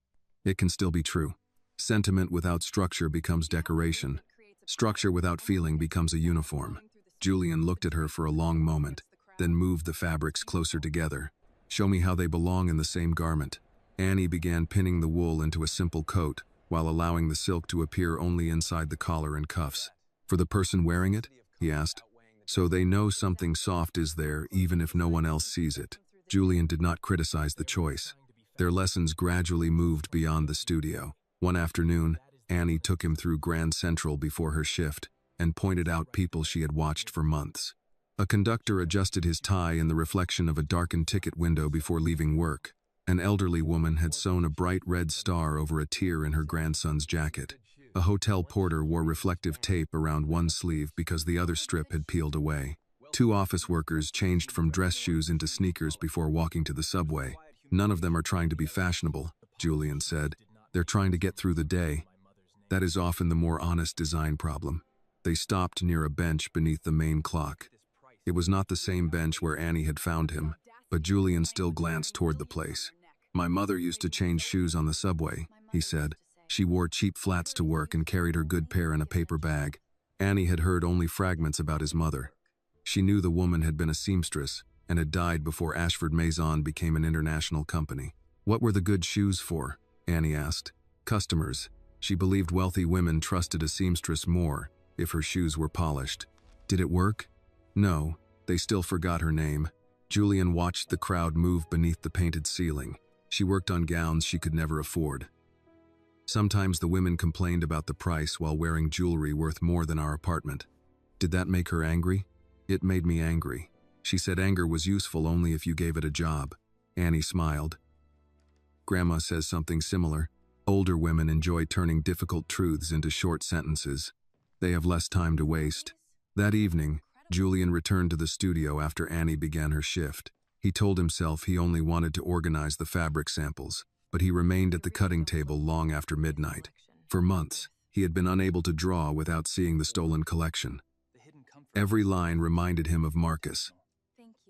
It can still be true. Sentiment without structure becomes decoration. Structure without feeling becomes a uniform. Julian looked at her for a long moment, then moved the fabrics closer together. Show me how they belong in the same garment. Annie began pinning the wool into a simple coat, while allowing the silk to appear only inside the collar and cuffs. For the person wearing it? He asked. So they know something soft is there even if no one else sees it. Julian did not criticize the choice. Their lessons gradually moved beyond the studio. One afternoon, Annie took him through Grand Central before her shift and pointed out people she had watched for months. A conductor adjusted his tie in the reflection of a darkened ticket window before leaving work. An elderly woman had sewn a bright red star over a tear in her grandson's jacket. A hotel porter wore reflective tape around one sleeve because the other strip had peeled away. Two office workers changed from dress shoes into sneakers before walking to the subway. None of them are trying to be fashionable, Julian said. They're trying to get through the day. That is often the more honest design problem. They stopped near a bench beneath the main clock. It was not the same bench where Annie had found him, but Julian still glanced toward the place. My mother used to change shoes on the subway, he said. She wore cheap flats to work and carried her good pair in a paper bag. Annie had heard only fragments about his mother. She knew the woman had been a seamstress and had died before Ashford Maison became an international company. What were the good shoes for? Annie asked. Customers. She believed wealthy women trusted a seamstress more if her shoes were polished. Did it work? No, they still forgot her name. Julian watched the crowd move beneath the painted ceiling. She worked on gowns she could never afford. Sometimes the women complained about the price while wearing jewelry worth more than our apartment. Did that make her angry? It made me angry. She said anger was useful only if you gave it a job. Annie smiled. Grandma says something similar. Older women enjoy turning difficult truths into short sentences. They have less time to waste. That evening, Julian returned to the studio after Annie began her shift. He told himself he only wanted to organize the fabric samples, but he remained at the cutting table long after midnight. For months, he had been unable to draw without seeing the stolen collection. Every line reminded him of Marcus,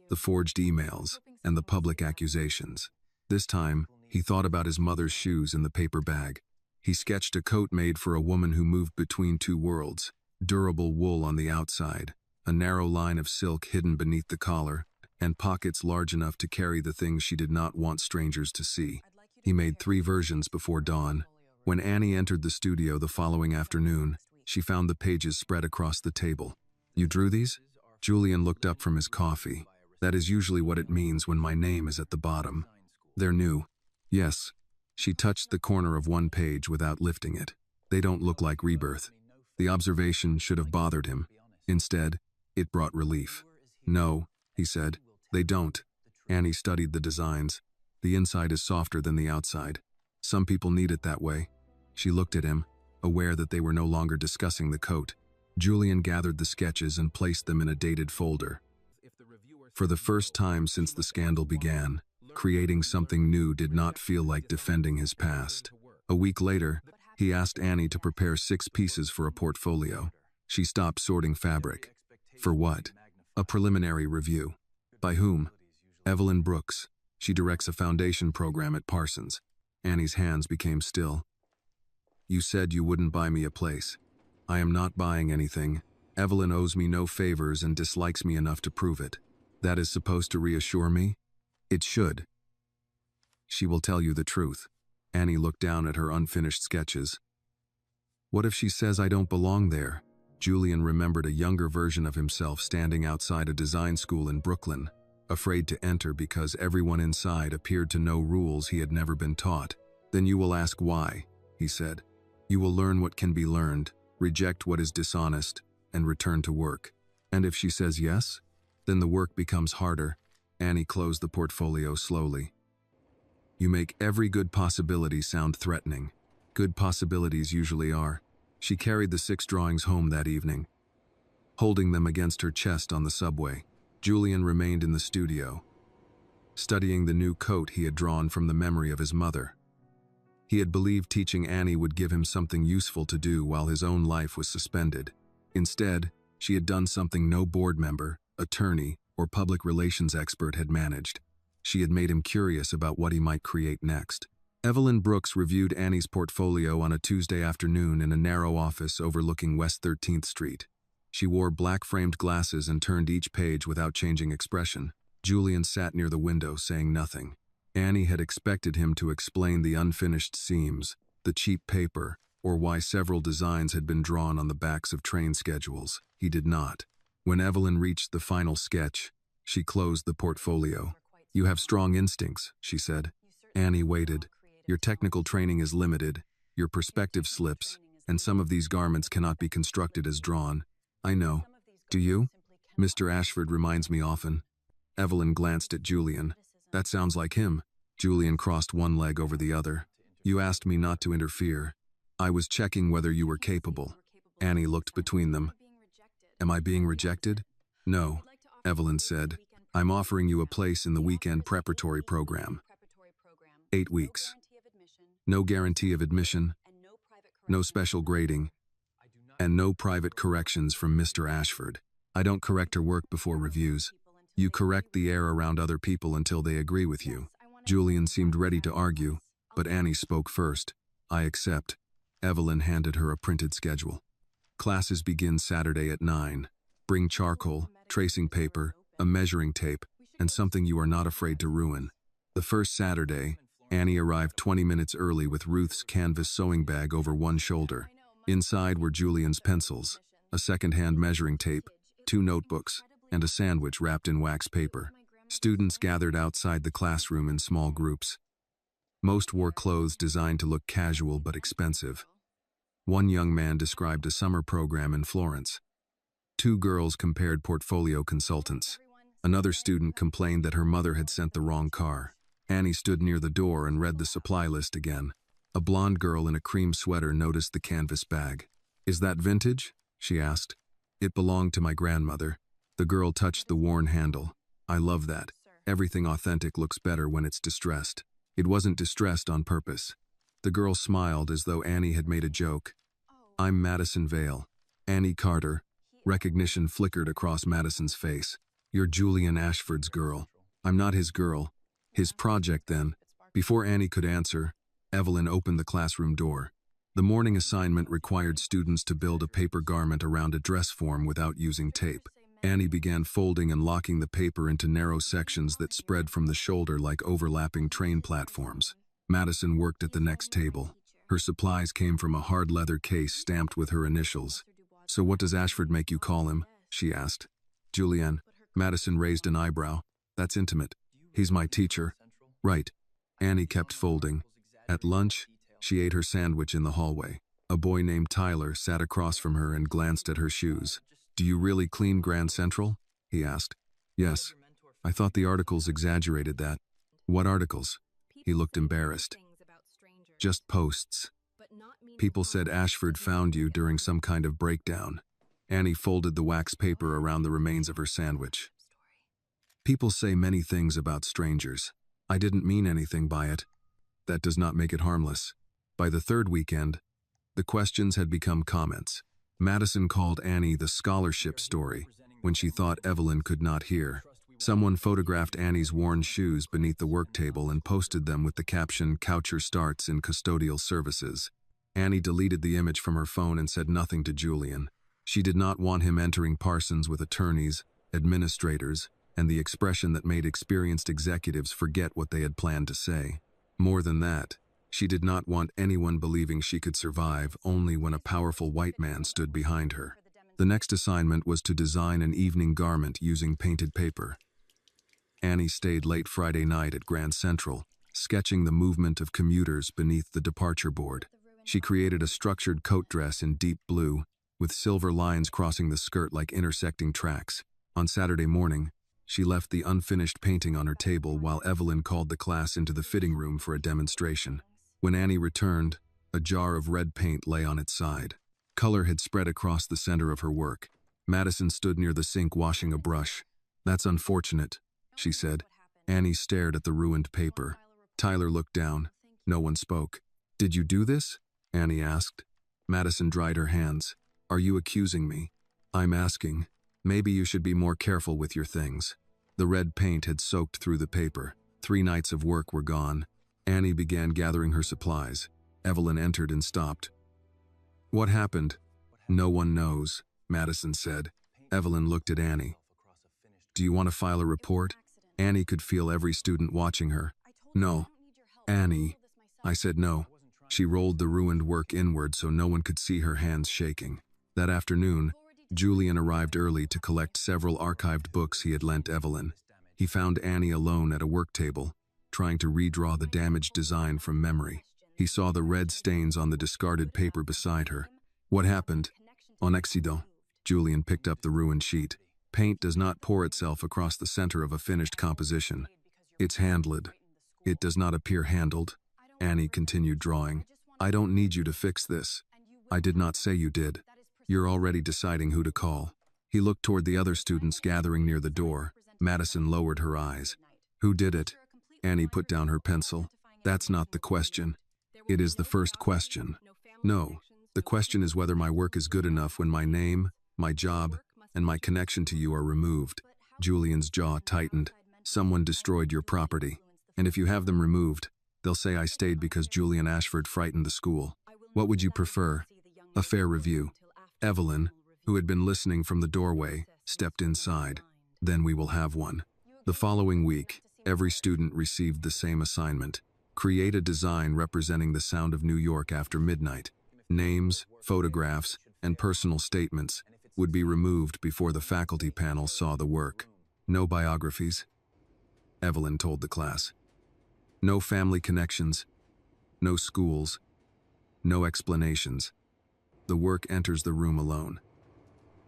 the forged emails, and the public accusations. This time, he thought about his mother's shoes in the paper bag. He sketched a coat made for a woman who moved between two worlds, durable wool on the outside, a narrow line of silk hidden beneath the collar, and pockets large enough to carry the things she did not want strangers to see. He made 3 versions before dawn. When Annie entered the studio the following afternoon, she found the pages spread across the table. You drew these? Julian looked up from his coffee. That is usually what it means when my name is at the bottom. They're new. Yes. She touched the corner of one page without lifting it. They don't look like rebirth. The observation should have bothered him. Instead, it brought relief. No, he said, they don't. Annie studied the designs. The inside is softer than the outside. Some people need it that way. She looked at him, aware that they were no longer discussing the coat. Julian gathered the sketches and placed them in a dated folder. For the first time since the scandal began, creating something new did not feel like defending his past. A week later, he asked Annie to prepare 6 pieces for a portfolio. She stopped sorting fabric. For what? A preliminary review. By whom? Evelyn Brooks. She directs a foundation program at Parsons. Annie's hands became still. You said you wouldn't buy me a place. I am not buying anything. Evelyn owes me no favors and dislikes me enough to prove it. That is supposed to reassure me? It should. She will tell you the truth. Annie looked down at her unfinished sketches. What if she says I don't belong there? Julian remembered a younger version of himself standing outside a design school in Brooklyn, afraid to enter because everyone inside appeared to know rules he had never been taught. Then you will ask why, he said. You will learn what can be learned, reject what is dishonest, and return to work. And if she says yes, then the work becomes harder. Annie closed the portfolio slowly. You make every good possibility sound threatening. Good possibilities usually are. She carried the 6 drawings home that evening, holding them against her chest on the subway. Julian remained in the studio. studying the new coat he had drawn from the memory of his mother. He had believed teaching Annie would give him something useful to do while his own life was suspended. Instead, she had done something no board member, attorney, or public relations expert had managed. She had made him curious about what he might create next. Evelyn Brooks reviewed Annie's portfolio on a Tuesday afternoon in a narrow office overlooking West 13th Street. She wore black-framed glasses and turned each page without changing expression. Julian sat near the window, saying nothing. Annie had expected him to explain the unfinished seams, the cheap paper, or why several designs had been drawn on the backs of train schedules. He did not. When Evelyn reached the final sketch, she closed the portfolio. "You have strong instincts," she said. Annie waited. "Your technical training is limited, your perspective slips, and some of these garments cannot be constructed as drawn." "I know. Do you?" "Mr. Ashford reminds me often." Evelyn glanced at Julian. "That sounds like him." Julian crossed one leg over the other. "You asked me not to interfere. I was checking whether you were capable." Annie looked between them. "Am I being rejected?" "No," Evelyn said. "I'm offering you a place in the weekend preparatory program. 8 weeks. No guarantee of admission, no special grading, and no private corrections from Mr. Ashford. I don't correct her work before reviews. You correct the air around other people until they agree with you." Julian seemed ready to argue, but Annie spoke first. "I accept." Evelyn handed her a printed schedule. "Classes begin Saturday at 9. Bring charcoal, tracing paper, a measuring tape, and something you are not afraid to ruin." The first Saturday, Annie arrived 20 minutes early with Ruth's canvas sewing bag over one shoulder. Inside were Julian's pencils, a second-hand measuring tape, 2 notebooks, and a sandwich wrapped in wax paper. Students gathered outside the classroom in small groups. Most wore clothes designed to look casual but expensive. One young man described a summer program in Florence. 2 girls compared portfolio consultants. Another student complained that her mother had sent the wrong car. Annie stood near the door and read the supply list again. A blonde girl in a cream sweater noticed the canvas bag. "Is that vintage?" she asked. "It belonged to my grandmother." The girl touched the worn handle. "I love that. Everything authentic looks better when it's distressed." It wasn't distressed on purpose. The girl smiled as though Annie had made a joke. "I'm Madison Vale. Annie Carter." Recognition flickered across Madison's face. "You're Julian Ashford's girl." "I'm not his girl." "His project, then." Before Annie could answer, Evelyn opened the classroom door. The morning assignment required students to build a paper garment around a dress form without using tape. Annie began folding and locking the paper into narrow sections that spread from the shoulder like overlapping train platforms. Madison worked at the next table. Her supplies came from a hard leather case stamped with her initials. "So what does Ashford make you call him?" she asked. "Julian." Madison raised an eyebrow. "That's intimate." "He's my teacher." "Right." Annie kept folding. At lunch, she ate her sandwich in the hallway. A boy named Tyler sat across from her and glanced at her shoes. "Do you really clean Grand Central?" he asked. "Yes. I thought the articles exaggerated that." "What articles?" He looked embarrassed. "Just posts. People said Ashford found you during some kind of breakdown." Annie folded the wax paper around the remains of her sandwich. "People say many things about strangers. I didn't mean anything by it. That does not make it harmless." By the third weekend, the questions had become comments. Madison called Annie the scholarship story when she thought Evelyn could not hear. Someone photographed Annie's worn shoes beneath the work table and posted them with the caption, "Coucher starts in custodial services." Annie deleted the image from her phone and said nothing to Julian. She did not want him entering Parsons with attorneys, administrators, and the expression that made experienced executives forget what they had planned to say. More than that, she did not want anyone believing she could survive only when a powerful white man stood behind her. The next assignment was to design an evening garment using painted paper. Annie stayed late Friday night at Grand Central, sketching the movement of commuters beneath the departure board. She created a structured coat dress in deep blue, with silver lines crossing the skirt like intersecting tracks. On Saturday morning, she left the unfinished painting on her table while Evelyn called the class into the fitting room for a demonstration. When Annie returned, a jar of red paint lay on its side. Color had spread across the center of her work. Madison stood near the sink washing a brush. "That's unfortunate," she said. Annie stared at the ruined paper. Tyler looked down. No one spoke. "Did you do this?" Annie asked. Madison dried her hands. "Are you accusing me?" "I'm asking. Maybe you should be more careful with your things." The red paint had soaked through the paper. 3 nights of work were gone. Annie began gathering her supplies. Evelyn entered and stopped. "What happened?" "No one knows," Madison said. Evelyn looked at Annie. "Do you want to file a report?" Annie could feel every student watching her. "No." "Annie." I said no. She rolled the ruined work inward so no one could see her hands shaking. That afternoon, Julian arrived early to collect several archived books he had lent Evelyn. He found Annie alone at a work table, trying to redraw the damaged design from memory. He saw the red stains on the discarded paper beside her. "What happened?" "En accident." Julian picked up the ruined sheet. Paint does not pour itself across the center of a finished composition. It's handled. It does not appear handled. Annie continued drawing. "I don't need you to fix this." "I did not say you did. You're already deciding who to call." He looked toward the other students gathering near the door. Madison lowered her eyes. "Who did it?" Annie put down her pencil. "That's not the question. It is the first question. No, the question is whether my work is good enough when my name, my job, and my connection to you are removed." Julian's jaw tightened. "Someone destroyed your property. And if you have them removed, they'll say I stayed because Julian Ashford frightened the school. What would you prefer?" "A fair review." Evelyn, who had been listening from the doorway, stepped inside. "Then we will have one." The following week, every student received the same assignment. Create a design representing the sound of New York after midnight. Names, photographs, and personal statements would be removed before the faculty panel saw the work. "No biographies," Evelyn told the class. "No family connections. No schools. No explanations. The work enters the room alone."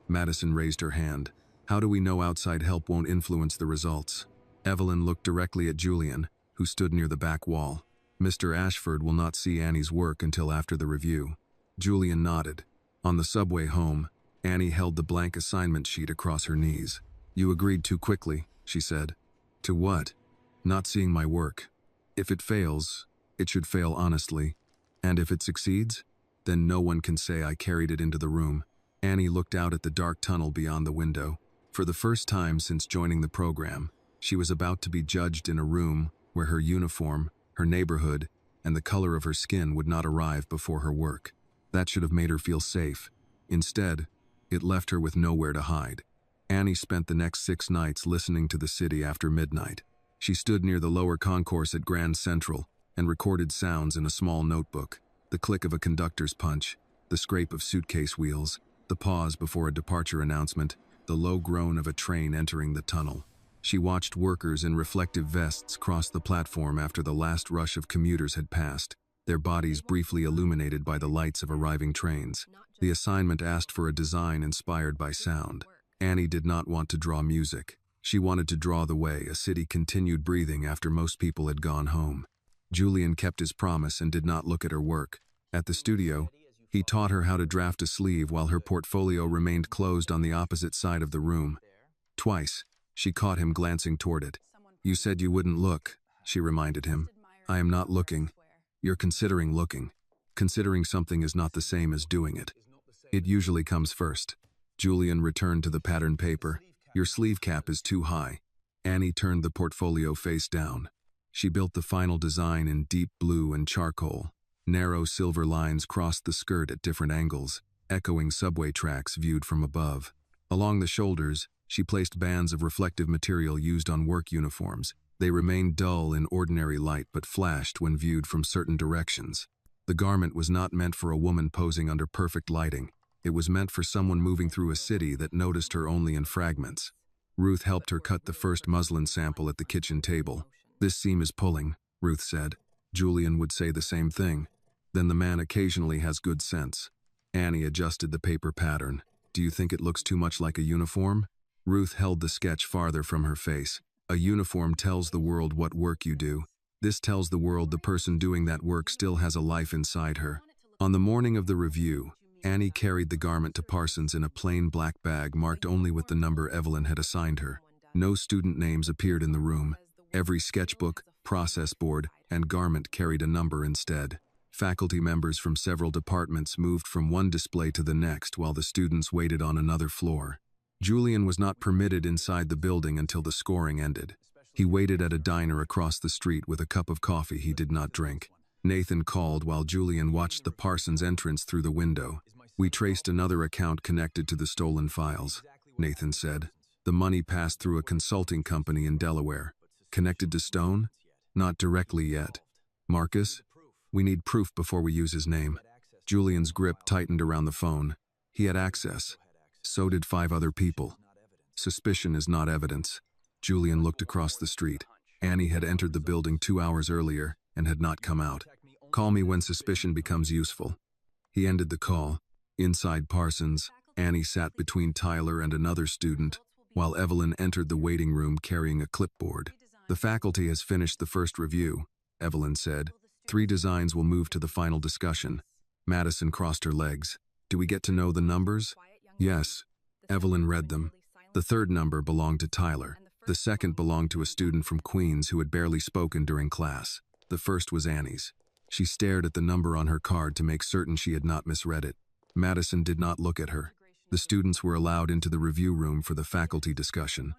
Madison raised her hand. "How do we know outside help won't influence the results?" Evelyn looked directly at Julian, who stood near the back wall. "Mr. Ashford will not see Annie's work until after the review." Julian nodded. On the subway home, Annie held the blank assignment sheet across her knees. "You agreed too quickly," she said. "To what?" "Not seeing my work. If it fails, it should fail honestly. And if it succeeds, then no one can say I carried it into the room." Annie looked out at the dark tunnel beyond the window. For the first time since joining the program, she was about to be judged in a room where her uniform, her neighborhood, and the color of her skin would not arrive before her work. That should have made her feel safe. Instead, it left her with nowhere to hide. Annie spent the next 6 nights listening to the city after midnight. She stood near the lower concourse at Grand Central and recorded sounds in a small notebook. The click of a conductor's punch, the scrape of suitcase wheels, the pause before a departure announcement, the low groan of a train entering the tunnel. She watched workers in reflective vests cross the platform after the last rush of commuters had passed, their bodies briefly illuminated by the lights of arriving trains. The assignment asked for a design inspired by sound. Annie did not want to draw music. She wanted to draw the way a city continued breathing after most people had gone home. Julian kept his promise and did not look at her work. At the studio, he taught her how to draft a sleeve while her portfolio remained closed on the opposite side of the room. Twice, she caught him glancing toward it. "You said you wouldn't look," she reminded him. "I am not looking. You're considering looking. Considering something is not the same as doing it. It usually comes first." Julian returned to the patterned paper. "Your sleeve cap is too high." Annie turned the portfolio face down. She built the final design in deep blue and charcoal. Narrow silver lines crossed the skirt at different angles, echoing subway tracks viewed from above. Along the shoulders, she placed bands of reflective material used on work uniforms. They remained dull in ordinary light but flashed when viewed from certain directions. The garment was not meant for a woman posing under perfect lighting. It was meant for someone moving through a city that noticed her only in fragments. Ruth helped her cut the first muslin sample at the kitchen table. "This seam is pulling," Ruth said. Julian would say the same thing. "Then the man occasionally has good sense." Annie adjusted the paper pattern. "Do you think it looks too much like a uniform?" Ruth held the sketch farther from her face. "A uniform tells the world what work you do. This tells the world the person doing that work still has a life inside her." On the morning of the review, Annie carried the garment to Parsons in a plain black bag marked only with the number Evelyn had assigned her. No student names appeared in the room. Every sketchbook, process board, and garment carried a number instead. Faculty members from several departments moved from one display to the next while the students waited on another floor. Julian was not permitted inside the building until the scoring ended. He waited at a diner across the street with a cup of coffee he did not drink. Nathan called while Julian watched the Parsons entrance through the window. "We traced another account connected to the stolen files," Nathan said. "The money passed through a consulting company in Delaware. Connected to Stone? Not directly yet. Marcus? We need proof before we use his name." Julian's grip tightened around the phone. He had access. So did 5 other people. Suspicion is not evidence. Julian looked across the street. Annie had entered the building 2 hours earlier and had not come out. "Call me when suspicion becomes useful." He ended the call. Inside Parsons, Annie sat between Tyler and another student, while Evelyn entered the waiting room carrying a clipboard. "The faculty has finished the first review," Evelyn said. 3 designs will move to the final discussion." Madison crossed her legs. "Do we get to know the numbers?" "Yes." Evelyn read them. The 3rd number belonged to Tyler. The 2nd belonged to a student from Queens who had barely spoken during class. The 1st was Annie's. She stared at the number on her card to make certain she had not misread it. Madison did not look at her. The students were allowed into the review room for the faculty discussion.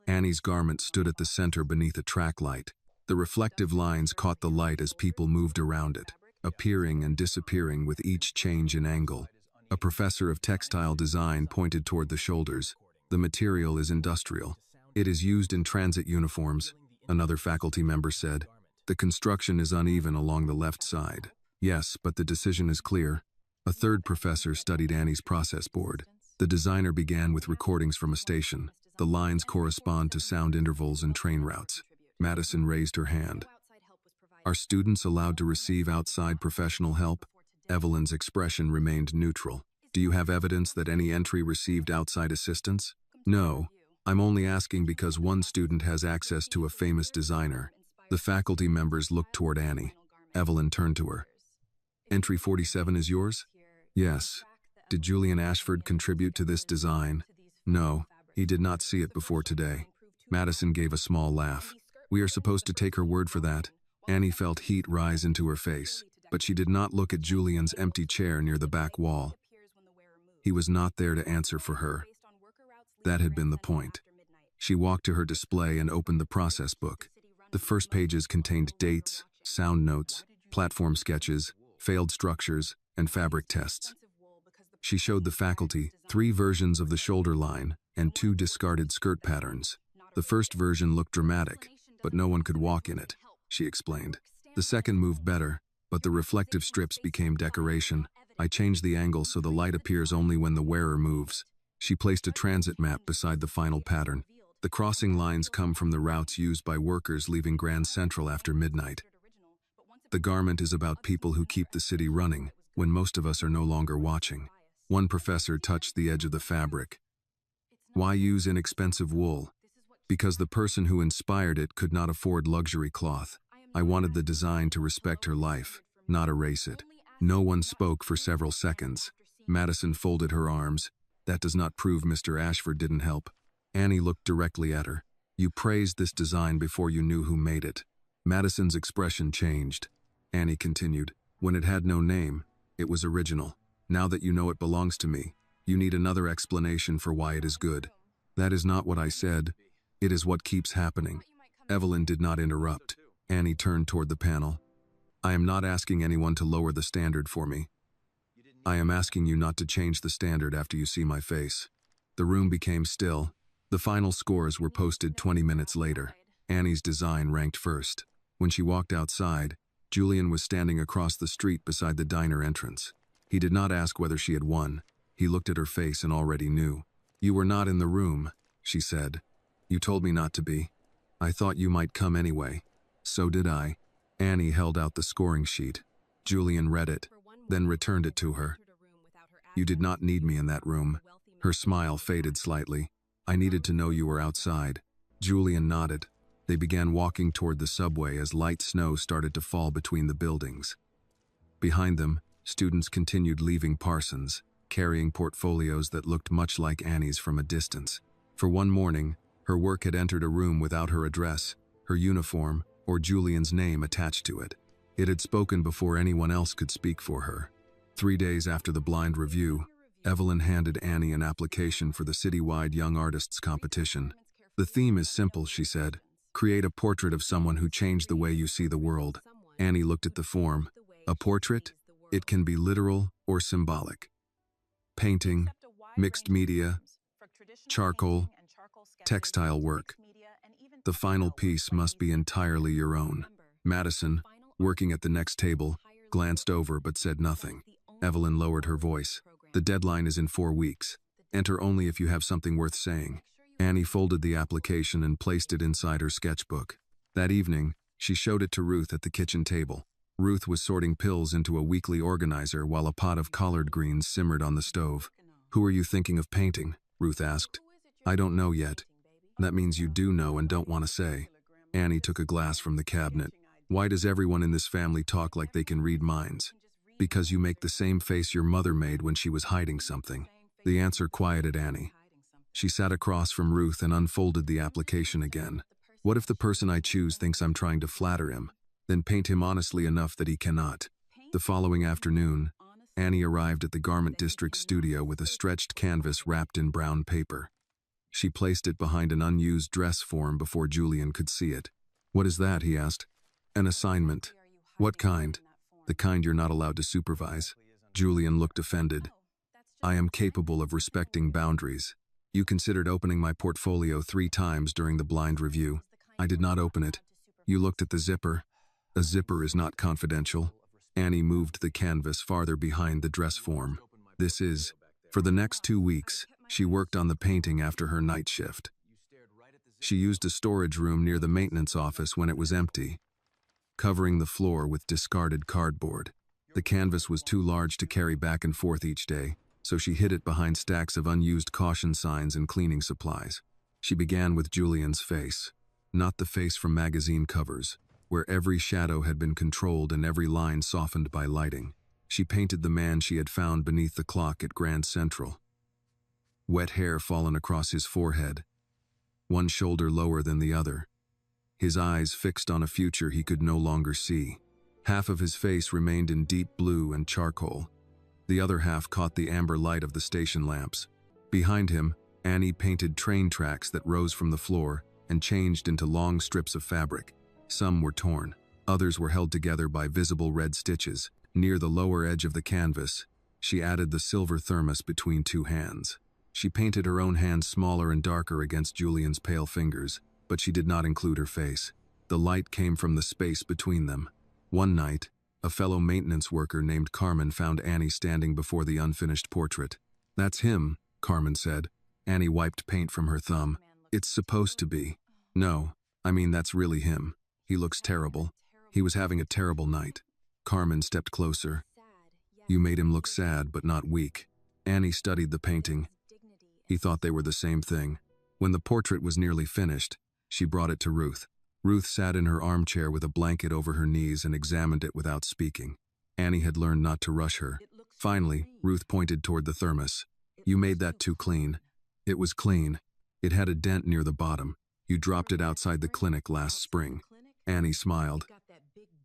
Annie's garment stood at the center beneath a track light. The reflective lines caught the light as people moved around it, appearing and disappearing with each change in angle. A professor of textile design pointed toward the shoulders. "The material is industrial. It is used in transit uniforms," another faculty member said. "The construction is uneven along the left side." "Yes, but the decision is clear." A 3rd professor studied Annie's process board. "The designer began with recordings from a station. The lines correspond to sound intervals and train routes." Madison raised her hand. "Are students allowed to receive outside professional help?" Evelyn's expression remained neutral. "Do you have evidence that any entry received outside assistance?" "No. I'm only asking because one student has access to a famous designer." The faculty members looked toward Annie. Evelyn turned to her. "Entry 47 is yours?" "Yes." "Did Julian Ashford contribute to this design?" "No. He did not see it before today." Madison gave a small laugh. "We are supposed to take her word for that." Annie felt heat rise into her face, but she did not look at Julian's empty chair near the back wall. He was not there to answer for her. That had been the point. She walked to her display and opened the process book. The first pages contained dates, sound notes, platform sketches, failed structures, and fabric tests. She showed the faculty 3 versions of the shoulder line and 2 discarded skirt patterns. "The first version looked dramatic, but no one could walk in it," she explained. "The second moved better, but the reflective strips became decoration. I changed the angle so the light appears only when the wearer moves." She placed a transit map beside the final pattern. "The crossing lines come from the routes used by workers leaving Grand Central after midnight. The garment is about people who keep the city running when most of us are no longer watching." One professor touched the edge of the fabric. "Why use inexpensive wool?" "Because the person who inspired it could not afford luxury cloth. I wanted the design to respect her life, not erase it." No one spoke for several seconds. Madison folded her arms. "That does not prove Mr. Ashford didn't help." Annie looked directly at her. "You praised this design before you knew who made it." Madison's expression changed. Annie continued, "When it had no name, it was original. Now that you know it belongs to me, you need another explanation for why it is good." "That is not what I said. It is what keeps happening." Evelyn did not interrupt. Annie turned toward the panel. "I am not asking anyone to lower the standard for me. I am asking you not to change the standard after you see my face." The room became still. The final scores were posted 20 minutes later. Annie's design ranked first. When she walked outside, Julian was standing across the street beside the diner entrance. He did not ask whether she had won. He looked at her face and already knew. "You were not in the room," she said. "You told me not to be. I thought you might come anyway." "So did I." Annie held out the scoring sheet. Julian read it, then returned it to her. "You did not need me in that room." Her smile faded slightly. "I needed to know you were outside." Julian nodded. They began walking toward the subway as light snow started to fall between the buildings. Behind them, students continued leaving Parsons, carrying portfolios that looked much like Annie's from a distance. For one morning, her work had entered a room without her address, her uniform, or Julian's name attached to it. It had spoken before anyone else could speak for her. 3 days after the blind review, Evelyn handed Annie an application for the citywide Young Artists competition. The theme is simple, she said. Create a portrait of someone who changed the way you see the world. Annie looked at the form. A portrait? It can be literal or symbolic. Painting, mixed media, charcoal, textile work. The final piece must be entirely your own. Madison, working at the next table, glanced over but said nothing. Evelyn lowered her voice. The deadline is in 4 weeks. Enter only if you have something worth saying. Annie folded the application and placed it inside her sketchbook. That evening, she showed it to Ruth at the kitchen table. Ruth was sorting pills into a weekly organizer while a pot of collard greens simmered on the stove. Who are you thinking of painting? Ruth asked. I don't know yet. That means you do know and don't want to say. Annie took a glass from the cabinet. Why does everyone in this family talk like they can read minds? Because you make the same face your mother made when she was hiding something. The answer quieted Annie. She sat across from Ruth and unfolded the application again. What if the person I choose thinks I'm trying to flatter him? Then paint him honestly enough that he cannot. The following afternoon, Annie arrived at the Garment District studio with a stretched canvas wrapped in brown paper. She placed it behind an unused dress form before Julian could see it. What is that? He asked. An assignment. What kind? The kind you're not allowed to supervise. Julian looked offended. I am capable of respecting boundaries. You considered opening my portfolio 3 times during the blind review. I did not open it. You looked at the zipper. A zipper is not confidential. Annie moved the canvas farther behind the dress form. This is. For the next 2 weeks, she worked on the painting after her night shift. She used a storage room near the maintenance office when it was empty, covering the floor with discarded cardboard. The canvas was too large to carry back and forth each day, so she hid it behind stacks of unused caution signs and cleaning supplies. She began with Julian's face, not the face from magazine covers, where every shadow had been controlled and every line softened by lighting. She painted the man she had found beneath the clock at Grand Central. Wet hair fallen across his forehead, one shoulder lower than the other. His eyes fixed on a future he could no longer see. Half of his face remained in deep blue and charcoal. The other half caught the amber light of the station lamps. Behind him, Annie painted train tracks that rose from the floor and changed into long strips of fabric. Some were torn. Others were held together by visible red stitches. Near the lower edge of the canvas, she added the silver thermos between 2 hands. She painted her own hands smaller and darker against Julian's pale fingers, but she did not include her face. The light came from the space between them. One night, a fellow maintenance worker named Carmen found Annie standing before the unfinished portrait. That's him, Carmen said. Annie wiped paint from her thumb. It's supposed to be. No, I mean that's really him. He looks terrible. He was having a terrible night. Carmen stepped closer. You made him look sad but not weak. Annie studied the painting. He thought they were the same thing. When the portrait was nearly finished, she brought it to Ruth. Ruth sat in her armchair with a blanket over her knees and examined it without speaking. Annie had learned not to rush her. Finally, Ruth pointed toward the thermos. You made that too clean. It was clean. It had a dent near the bottom. You dropped it outside the clinic last spring. Annie smiled.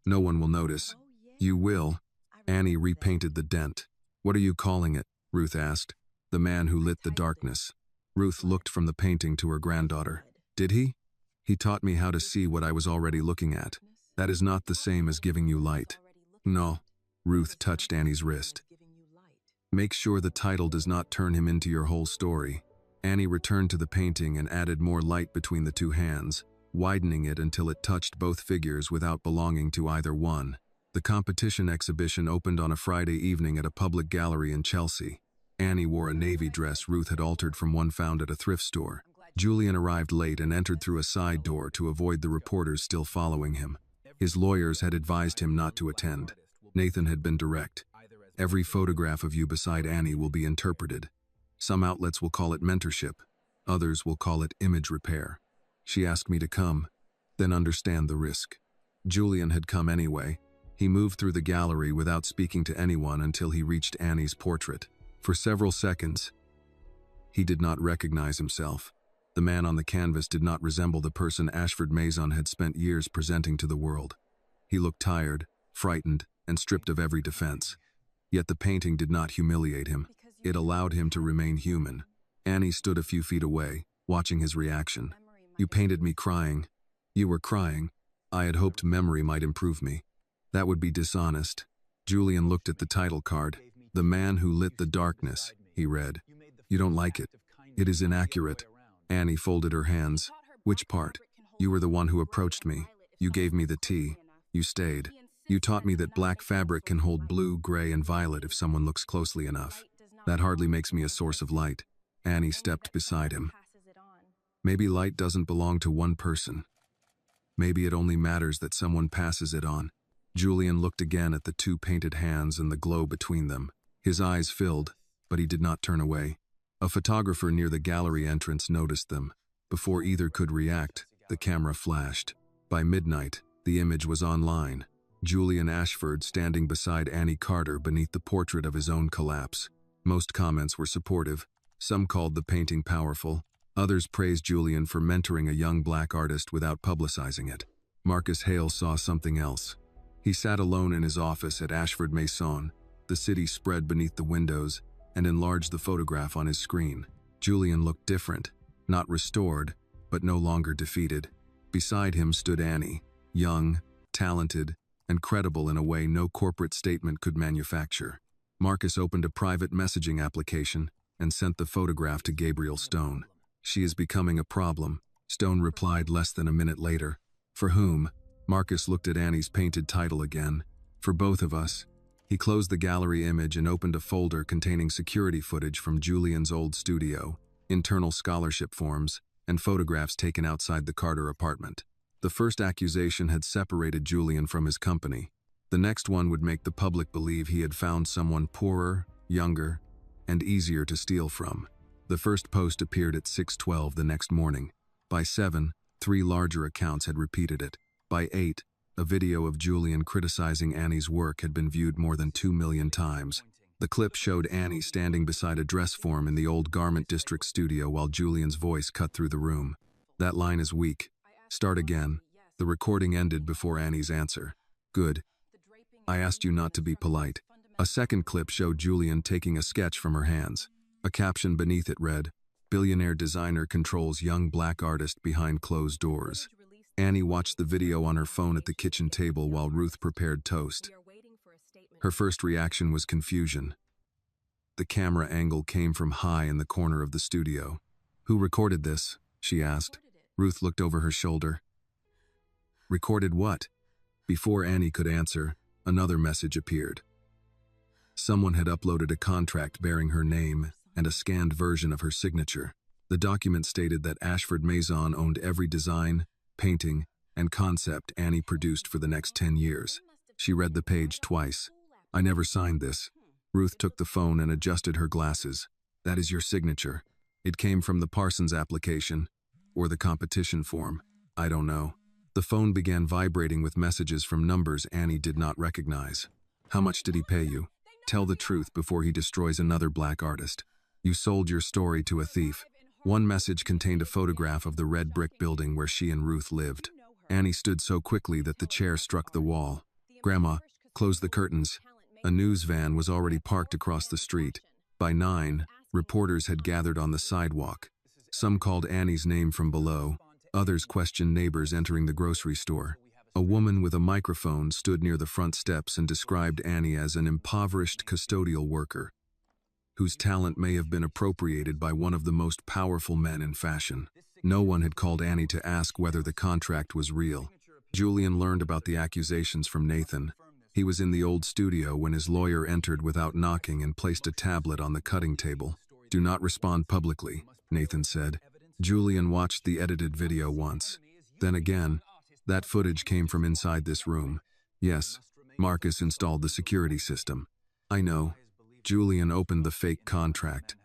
No one will notice. You will. Annie repainted the dent. What are you calling it? Ruth asked. The man who lit the darkness. Ruth looked from the painting to her granddaughter. Did he? He taught me how to see what I was already looking at. That is not the same as giving you light. No. Ruth touched Annie's wrist. Make sure the title does not turn him into your whole story. Annie returned to the painting and added more light between the 2 hands, widening it until it touched both figures without belonging to either one. The competition exhibition opened on a Friday evening at a public gallery in Chelsea. Annie wore a navy dress Ruth had altered from one found at a thrift store. Julian arrived late and entered through a side door to avoid the reporters still following him. His lawyers had advised him not to attend. Nathan had been direct. Every photograph of you beside Annie will be interpreted. Some outlets will call it mentorship. Others will call it image repair. She asked me to come, then understand the risk. Julian had come anyway. He moved through the gallery without speaking to anyone until he reached Annie's portrait. For several seconds, he did not recognize himself. The The man on the canvas did not resemble the person Ashford Mason had spent years presenting to the world. He looked tired, frightened, and stripped of every defense. Yet the painting did not humiliate him. It allowed him to remain human. Annie stood a few feet away, watching his reaction. "You painted me crying. You were crying. I had hoped memory might improve me. That would be dishonest." Julian looked at the title card. "The Man Who Lit the Darkness," he read. "You don't like it. It is inaccurate." Annie folded her hands. "Which part? You were the one who approached me. You gave me the tea. You stayed. You taught me that black fabric can hold blue, gray, and violet if someone looks closely enough. That hardly makes me a source of light." Annie stepped beside him. "Maybe light doesn't belong to one person. Maybe it only matters that someone passes it on." Julian looked again at the two painted hands and the glow between them. His eyes filled, but he did not turn away. A photographer near the gallery entrance noticed them. Before either could react, the camera flashed. By midnight, the image was online. Julian Ashford standing beside Annie Carter beneath the portrait of his own collapse. Most comments were supportive. Some called the painting powerful. Others praised Julian for mentoring a young black artist without publicizing it. Marcus Hale saw something else. He sat alone in his office at Ashford Mason, the city spread beneath the windows, and enlarged the photograph on his screen. Julian looked different, not restored, but no longer defeated. Beside him stood Annie, young, talented, and credible in a way no corporate statement could manufacture. Marcus opened a private messaging application and sent the photograph to Gabriel Stone. "She is becoming a problem," Stone replied less than a minute later. "For whom?" Marcus looked at Annie's painted title again. "For both of us." He closed the gallery image and opened a folder containing security footage from Julian's old studio, internal scholarship forms, and photographs taken outside the Carter apartment. The first accusation had separated Julian from his company. The next one would make the public believe he had found someone poorer, younger, and easier to steal from. The first post appeared at 6:12 the next morning. By 7, 3 larger accounts had repeated it. By 8, a video of Julian criticizing Annie's work had been viewed more than 2 million times. The clip showed Annie standing beside a dress form in the old Garment District studio while Julian's voice cut through the room. "That line is weak. Start again." The recording ended before Annie's answer. "Good. I asked you not to be polite." A second clip showed Julian taking a sketch from her hands. A caption beneath it read, "Billionaire designer controls young black artist behind closed doors." Annie watched the video on her phone at the kitchen table while Ruth prepared toast. Her first reaction was confusion. The camera angle came from high in the corner of the studio. "Who recorded this?" she asked. Ruth looked over her shoulder. "Recorded what?" Before Annie could answer, another message appeared. Someone had uploaded a contract bearing her name and a scanned version of her signature. The document stated that Ashford Mason owned every design, painting, and concept Annie produced for the next 10 years. She read the page twice. "I never signed this." Ruth took the phone and adjusted her glasses. "That is your signature. It came from the Parsons application, or the competition form. I don't know." The phone began vibrating with messages from numbers Annie did not recognize. "How much did he pay you? Tell the truth before he destroys another black artist. You sold your story to a thief." One message contained a photograph of the red brick building where she and Ruth lived. Annie stood so quickly that the chair struck the wall. "Grandma, close the curtains." A news van was already parked across the street. By 9, reporters had gathered on the sidewalk. Some called Annie's name from below. Others questioned neighbors entering the grocery store. A woman with a microphone stood near the front steps and described Annie as an impoverished custodial worker, whose talent may have been appropriated by one of the most powerful men in fashion. No one had called Annie to ask whether the contract was real. Julian learned about the accusations from Nathan. He was in the old studio when his lawyer entered without knocking and placed a tablet on the cutting table. "Do not respond publicly," Nathan said. Julian watched the edited video once. Then again. That footage came from inside this room. "Yes, Marcus installed the security system." "I know." Julian opened the fake contract.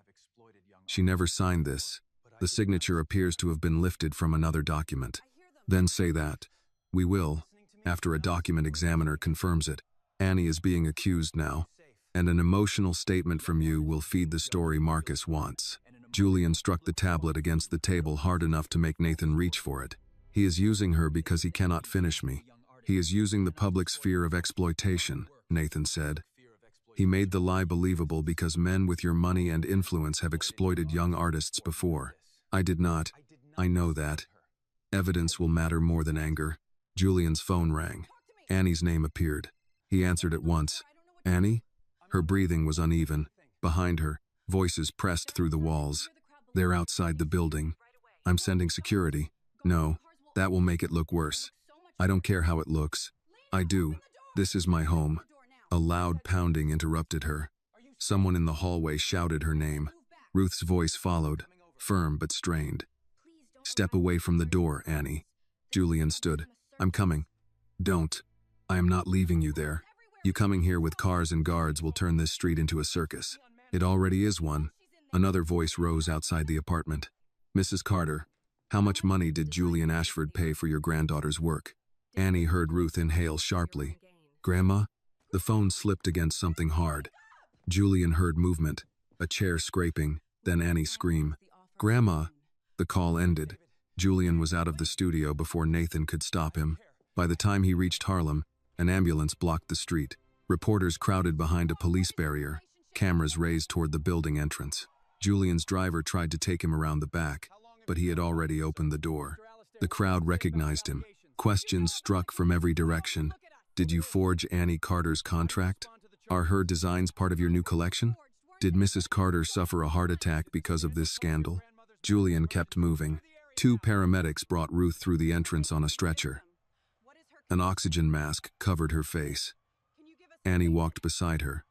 "She never signed this. The signature appears to have been lifted from another document." "Then say that." "We will, after a document examiner confirms it. Annie is being accused now, and an emotional statement from you will feed the story Marcus wants." Julian struck the tablet against the table hard enough to make Nathan reach for it. He is using her because he cannot finish me. He is using the public's fear of exploitation, Nathan said. He made the lie believable because men with your money and influence have exploited young artists before. I did not. I know that. Evidence will matter more than anger. Julian's phone rang. Annie's name appeared. He answered at once. Annie? Her breathing was uneven. Behind her, voices pressed through the walls. They're outside the building. I'm sending security. No, that will make it look worse. I don't care how it looks. I do. This is my home. A loud pounding interrupted her. Someone in the hallway shouted her name. Ruth's voice followed, firm but strained. Step away from the door, Annie. Julian stood. I'm coming. Don't. I am not leaving you there. You coming here with cars and guards will turn this street into a circus. It already is one. Another voice rose outside the apartment. Mrs. Carter, how much money did Julian Ashford pay for your granddaughter's work? Annie heard Ruth inhale sharply. Grandma? The phone slipped against something hard. Julian heard movement, a chair scraping, then Annie scream. Grandma! The call ended. Julian was out of the studio before Nathan could stop him. By the time he reached Harlem, an ambulance blocked the street. Reporters crowded behind a police barrier, cameras raised toward the building entrance. Julian's driver tried to take him around the back, but he had already opened the door. The crowd recognized him. Questions struck from every direction. Did you forge Annie Carter's contract? Are her designs part of your new collection? Did Mrs. Carter suffer a heart attack because of this scandal? Julian kept moving. 2 paramedics brought Ruth through the entrance on a stretcher. An oxygen mask covered her face. Annie walked beside her,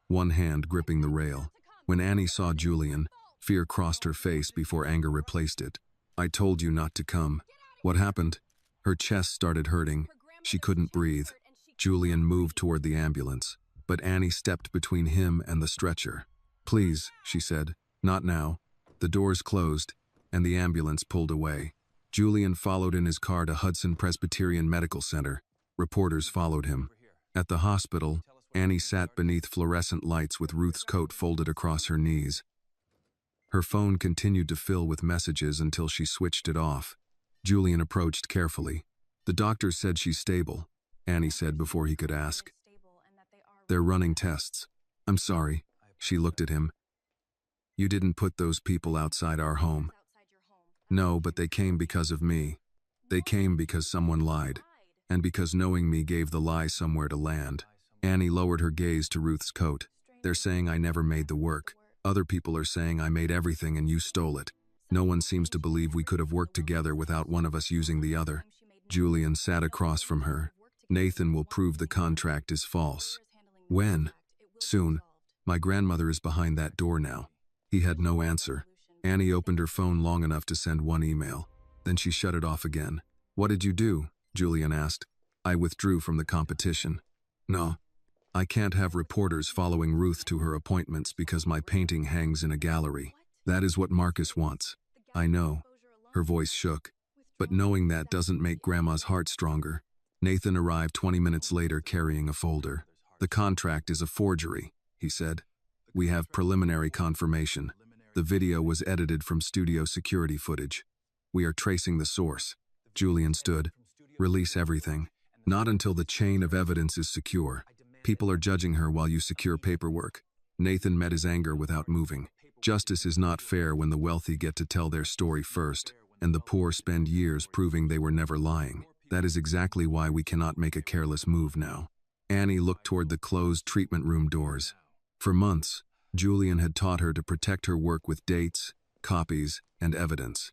one hand gripping the rail. When Annie saw Julian, fear crossed her face before anger replaced it. I told you not to come. What happened? Her chest started hurting. She couldn't breathe. Julian moved toward the ambulance, but Annie stepped between him and the stretcher. Please, she said, not now. The doors closed, and the ambulance pulled away. Julian followed in his car to Hudson Presbyterian Medical Center. Reporters followed him. At the hospital, Annie sat beneath fluorescent lights with Ruth's coat folded across her knees. Her phone continued to fill with messages until she switched it off. Julian approached carefully. The doctor said she's stable, Annie said before he could ask. They're running tests. I'm sorry. She looked at him. You didn't put those people outside our home. No, but they came because of me. They came because someone lied, and because knowing me gave the lie somewhere to land. Annie lowered her gaze to Ruth's coat. They're saying I never made the work. Other people are saying I made everything and you stole it. No one seems to believe we could have worked together without one of us using the other. Julian sat across from her. Nathan will prove the contract is false. When? Soon. My grandmother is behind that door now. He had no answer. Annie opened her phone long enough to send one email. Then she shut it off again. What did you do? Julian asked. I withdrew from the competition. No. I can't have reporters following Ruth to her appointments because my painting hangs in a gallery. That is what Marcus wants. I know. Her voice shook. But knowing that doesn't make Grandma's heart stronger. Nathan arrived 20 minutes later carrying a folder. The contract is a forgery, he said. We have preliminary confirmation. The video was edited from studio security footage. We are tracing the source. Julian stood. Release everything. Not until the chain of evidence is secure. People are judging her while you secure paperwork. Nathan met his anger without moving. Justice is not fair when the wealthy get to tell their story first, and the poor spend years proving they were never lying. That is exactly why we cannot make a careless move now. Annie looked toward the closed treatment room doors. For months, Julian had taught her to protect her work with dates, copies, and evidence.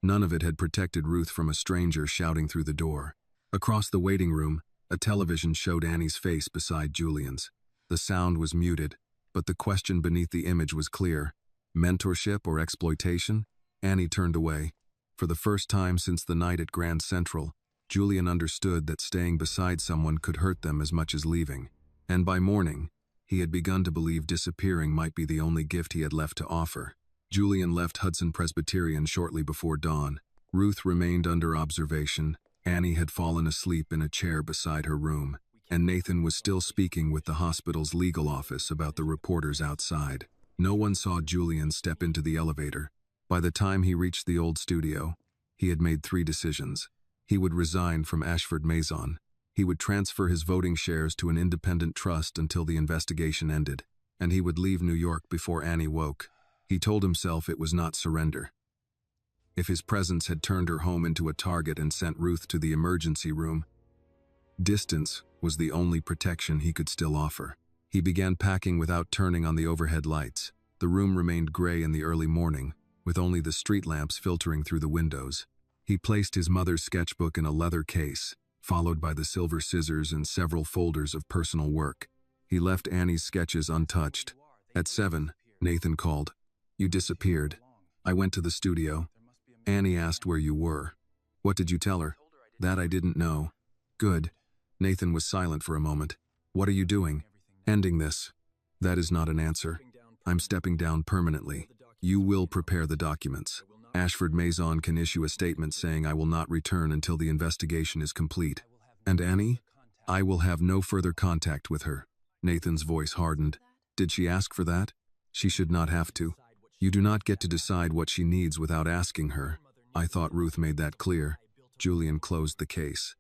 None of it had protected Ruth from a stranger shouting through the door. Across the waiting room, a television showed Annie's face beside Julian's. The sound was muted, but the question beneath the image was clear. Mentorship or exploitation? Annie turned away. For the first time since the night at Grand Central, Julian understood that staying beside someone could hurt them as much as leaving. And by morning, he had begun to believe disappearing might be the only gift he had left to offer. Julian left Hudson Presbyterian shortly before dawn. Ruth remained under observation. Annie had fallen asleep in a chair beside her room, and Nathan was still speaking with the hospital's legal office about the reporters outside. No one saw Julian step into the elevator. By the time he reached the old studio, he had made 3 decisions. He would resign from Ashford Maison. He would transfer his voting shares to an independent trust until the investigation ended. And he would leave New York before Annie woke. He told himself it was not surrender. If his presence had turned her home into a target and sent Ruth to the emergency room, distance was the only protection he could still offer. He began packing without turning on the overhead lights. The room remained gray in the early morning, with only the street lamps filtering through the windows. He placed his mother's sketchbook in a leather case, followed by the silver scissors and several folders of personal work. He left Annie's sketches untouched. At 7, Nathan called. "You disappeared. I went to the studio. Annie asked where you were. What did you tell her?" "That I didn't know." "Good." Nathan was silent for a moment. "What are you doing?" "Ending this." "That is not an answer. I'm stepping down permanently. You will prepare the documents. Ashford Maison can issue a statement saying I will not return until the investigation is complete. And Annie? I will have no further contact with her." Nathan's voice hardened. "Did she ask for that?" "She should not have to. You do not get to decide what she needs without asking her. I thought Ruth made that clear." Julian closed the case.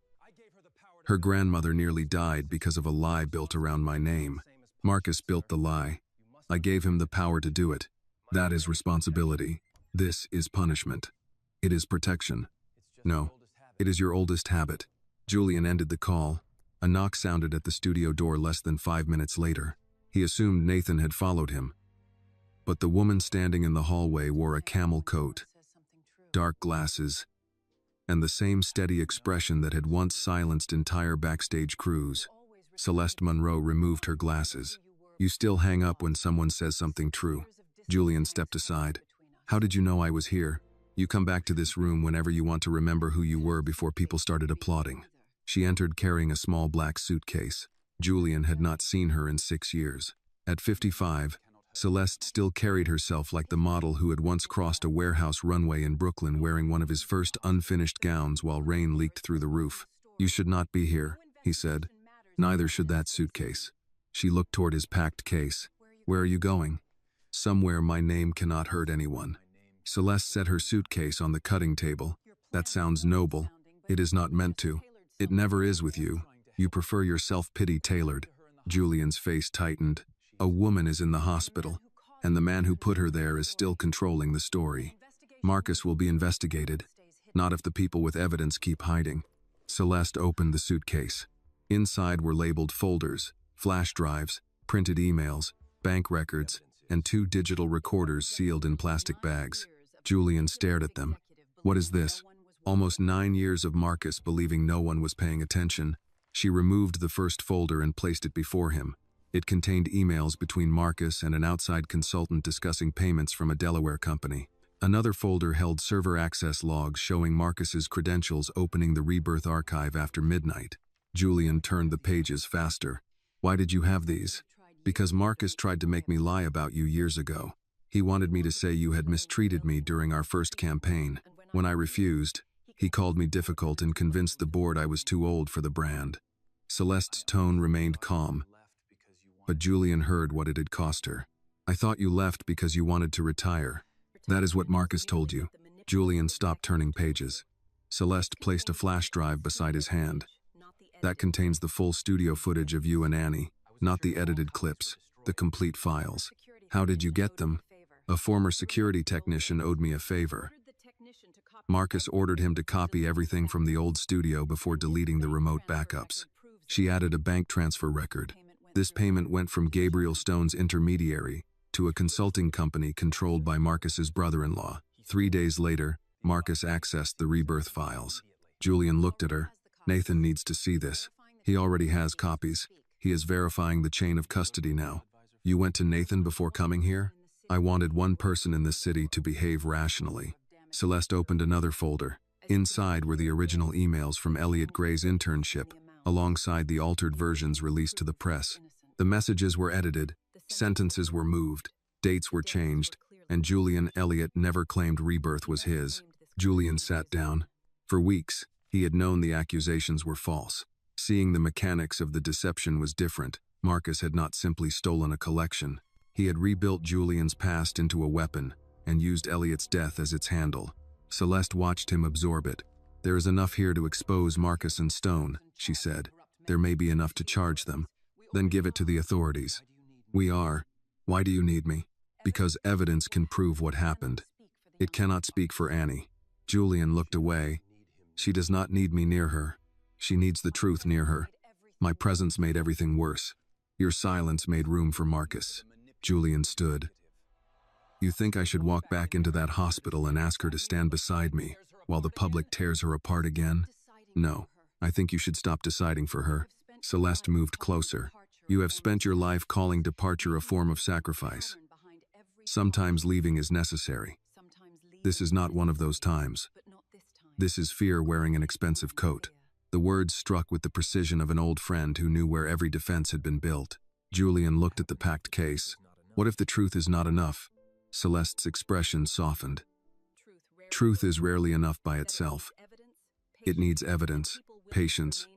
"Her grandmother nearly died because of a lie built around my name. Marcus built the lie. I gave him the power to do it. That is responsibility. This is punishment. It is protection. No, it is your oldest habit." Julian ended the call. A knock sounded at the studio door less than 5 minutes later. He assumed Nathan had followed him. But the woman standing in the hallway wore a camel coat, dark glasses, and the same steady expression that had once silenced entire backstage crews. Celeste Monroe removed her glasses. "You still hang up when someone says something true." Julian stepped aside. "How did you know I was here? You come back to this room whenever you want to remember who you were before people started applauding." She entered carrying a small black suitcase. Julian had not seen her in 6 years. At 55, Celeste still carried herself like the model who had once crossed a warehouse runway in Brooklyn wearing one of his first unfinished gowns while rain leaked through the roof. "You should not be here," he said. "Neither should that suitcase." She looked toward his packed case. "Where are you going?" "Somewhere my name cannot hurt anyone." Celeste set her suitcase on the cutting table. "That sounds noble. It is not meant to. It never is with you. You prefer your self-pity tailored." Julian's face tightened. "A woman is in the hospital, and the man who put her there is still controlling the story. Marcus will be investigated, not if the people with evidence keep hiding." Celeste opened the suitcase. Inside were labeled folders, flash drives, printed emails, bank records, and 2 digital recorders sealed in plastic bags. Julian stared at them. "What is this?" Almost 9 years of Marcus believing no one was paying attention. She removed the first folder and placed it before him. It contained emails between Marcus and an outside consultant discussing payments from a Delaware company. Another folder held server access logs showing Marcus's credentials opening the Rebirth archive after midnight. Julian turned the pages faster. "Why did you have these?" "Because Marcus tried to make me lie about you years ago. He wanted me to say you had mistreated me during our first campaign. When I refused, he called me difficult and convinced the board I was too old for the brand." Celeste's tone remained calm, but Julian heard what it had cost her. "I thought you left because you wanted to retire. That is what Marcus told you." Julian stopped turning pages. Celeste placed a flash drive beside his hand. "That contains the full studio footage of you and Annie, not the edited clips, the complete files." "How did you get them?" "A former security technician owed me a favor. Marcus ordered him to copy everything from the old studio before deleting the remote backups." She added a bank transfer record. "This payment went from Gabriel Stone's intermediary to a consulting company controlled by Marcus's brother-in-law. 3 days later, Marcus accessed the Rebirth files." Julian looked at her. "Nathan needs to see this. He already has copies. He is verifying the chain of custody now." "You went to Nathan before coming here?" "I wanted one person in this city to behave rationally." Celeste opened another folder. Inside were the original emails from Elliot Gray's internship, alongside the altered versions released to the press. The messages were edited, sentences were moved, dates were changed, and Julian Elliot never claimed Rebirth was his. Julian sat down. For weeks, he had known the accusations were false. Seeing the mechanics of the deception was different. Marcus had not simply stolen a collection. He had rebuilt Julian's past into a weapon and used Elliot's death as its handle. Celeste watched him absorb it. "There is enough here to expose Marcus and Stone," she said. "There may be enough to charge them. Then give it to the authorities." "We are. Why do you need me?" "Because evidence can prove what happened. It cannot speak for Annie." Julian looked away. "She does not need me near her. She needs the truth near her. My presence made everything worse. Your silence made room for Marcus." Julian stood. "You think I should walk back into that hospital and ask her to stand beside me while the public tears her apart again? No, I think you should stop deciding for her." Celeste moved closer. "You have spent your life calling departure a form of sacrifice. Sometimes leaving is necessary. This is not one of those times. This is fear wearing an expensive coat." The words struck with the precision of an old friend who knew where every defense had been built. Julian looked at the packed case. "What if the truth is not enough?" Celeste's expression softened. "Truth is rarely enough by itself. It needs evidence, patience,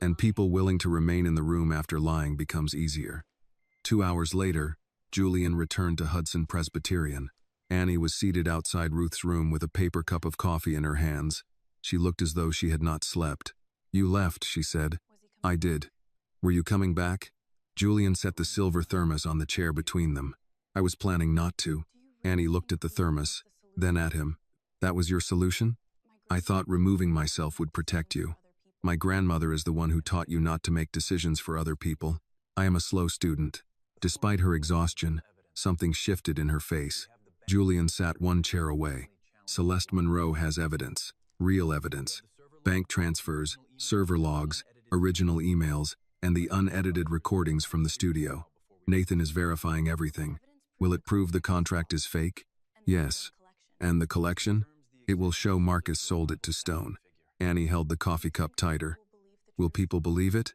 and people willing to remain in the room after lying becomes easier." 2 hours later, Julian returned to Hudson Presbyterian. Annie was seated outside Ruth's room with a paper cup of coffee in her hands. She looked as though she had not slept. "You left," she said. "I did. Were you coming back?" Julian set the silver thermos on the chair between them. "I was planning not to." Annie looked at the thermos, then at him. "That was your solution?" "I thought removing myself would protect you. My grandmother is the one who taught you not to make decisions for other people. I am a slow student." Despite her exhaustion, something shifted in her face. Julian sat one chair away. "Celeste Monroe has evidence. Real evidence. Bank transfers, server logs, original emails, and the unedited recordings from the studio. Nathan is verifying everything. Will it prove the contract is fake?" "Yes." "And the collection?" "It will show Marcus sold it to Stone." Annie held the coffee cup tighter. "Will people believe it?"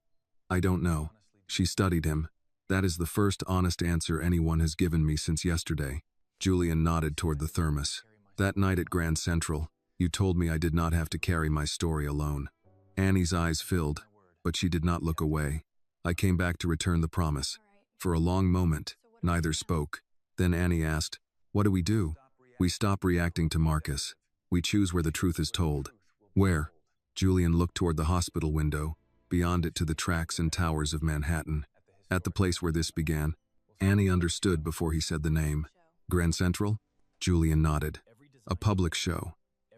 "I don't know." She studied him. "That is the first honest answer anyone has given me since yesterday." Julian nodded toward the thermos. "That night at Grand Central, you told me I did not have to carry my story alone." Annie's eyes filled, but she did not look away. "I came back to return the promise." For a long moment, neither spoke. Then Annie asked, "What do we do?" "We stop reacting to Marcus. We choose where the truth is told." "Where?" Julian looked toward the hospital window, beyond it to the tracks and towers of Manhattan. "At the place where this began." Annie understood before he said the name. "Grand Central?" Julian nodded. "A public show.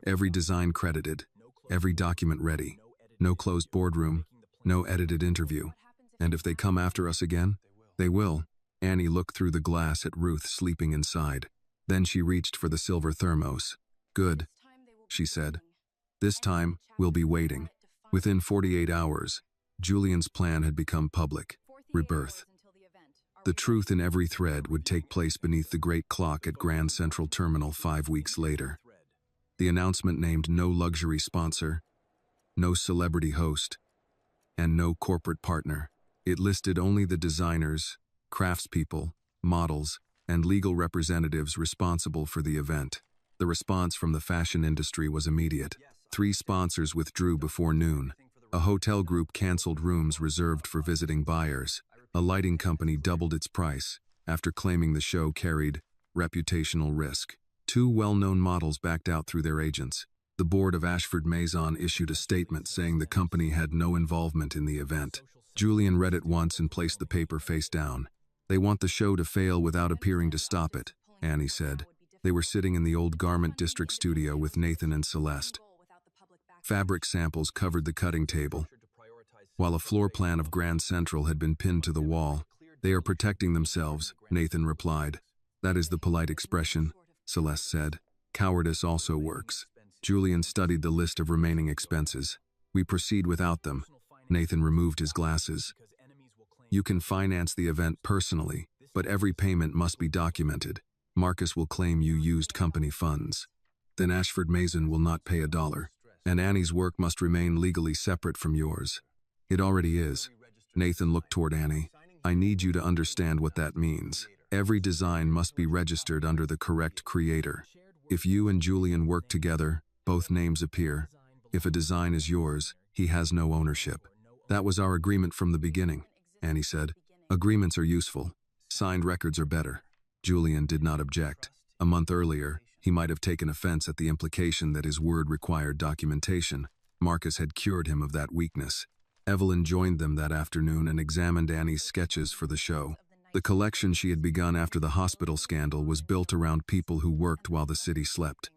Every design credited. Every document ready. No closed boardroom. No edited interview. And if they come after us again?" "They will." Annie looked through the glass at Ruth sleeping inside. Then she reached for the silver thermos. "Good," she said. "This time, we'll be waiting." Within 48 hours, Julian's plan had become public. Rebirth. The truth in every thread would take place beneath the great clock at Grand Central Terminal 5 weeks later. The announcement named no luxury sponsor, no celebrity host, and no corporate partner. It listed only the designers, craftspeople, models, and legal representatives responsible for the event. The response from the fashion industry was immediate. 3 sponsors withdrew before noon. A hotel group canceled rooms reserved for visiting buyers. A lighting company doubled its price after claiming the show carried reputational risk. 2 well-known models backed out through their agents. The board of Ashford Maison issued a statement saying the company had no involvement in the event. Julian read it once and placed the paper face down. "They want the show to fail without appearing to stop it," Annie said. They were sitting in the old Garment District studio with Nathan and Celeste. Fabric samples covered the cutting table, while a floor plan of Grand Central had been pinned to the wall. "They are protecting themselves," Nathan replied. "That is the polite expression," Celeste said. "Cowardice also works." Julian studied the list of remaining expenses. "We proceed without them." Nathan removed his glasses. "You can finance the event personally, but every payment must be documented. Marcus will claim you used company funds. Then Ashford Mason will not pay $1, and Annie's work must remain legally separate from yours." "It already is." Nathan looked toward Annie. "I need you to understand what that means. Every design must be registered under the correct creator. If you and Julian work together, both names appear. If a design is yours, he has no ownership." "That was our agreement from the beginning," Annie said. "Agreements are useful. Signed records are better. Julian did not object. A month earlier, he might have taken offense at the implication that his word required documentation. Marcus had cured him of that weakness. Evelyn joined them that afternoon and examined Annie's sketches for the show. The collection she had begun after the hospital scandal was built around people who worked while the city slept.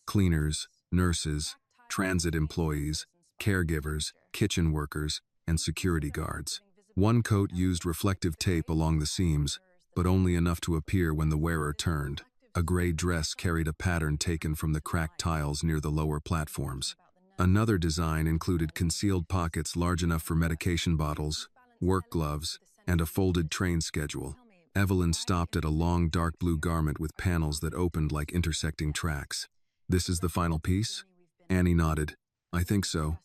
Cleaners, nurses, transit employees, caregivers, kitchen workers, and security guards. One coat used reflective tape along the seams, but only enough to appear when the wearer turned. A gray dress carried a pattern taken from the cracked tiles near the lower platforms. Another design included concealed pockets large enough for medication bottles, work gloves, and a folded train schedule. Evelyn stopped at a long dark blue garment with panels that opened like intersecting tracks. "This is the final piece?" Annie nodded. "I think so."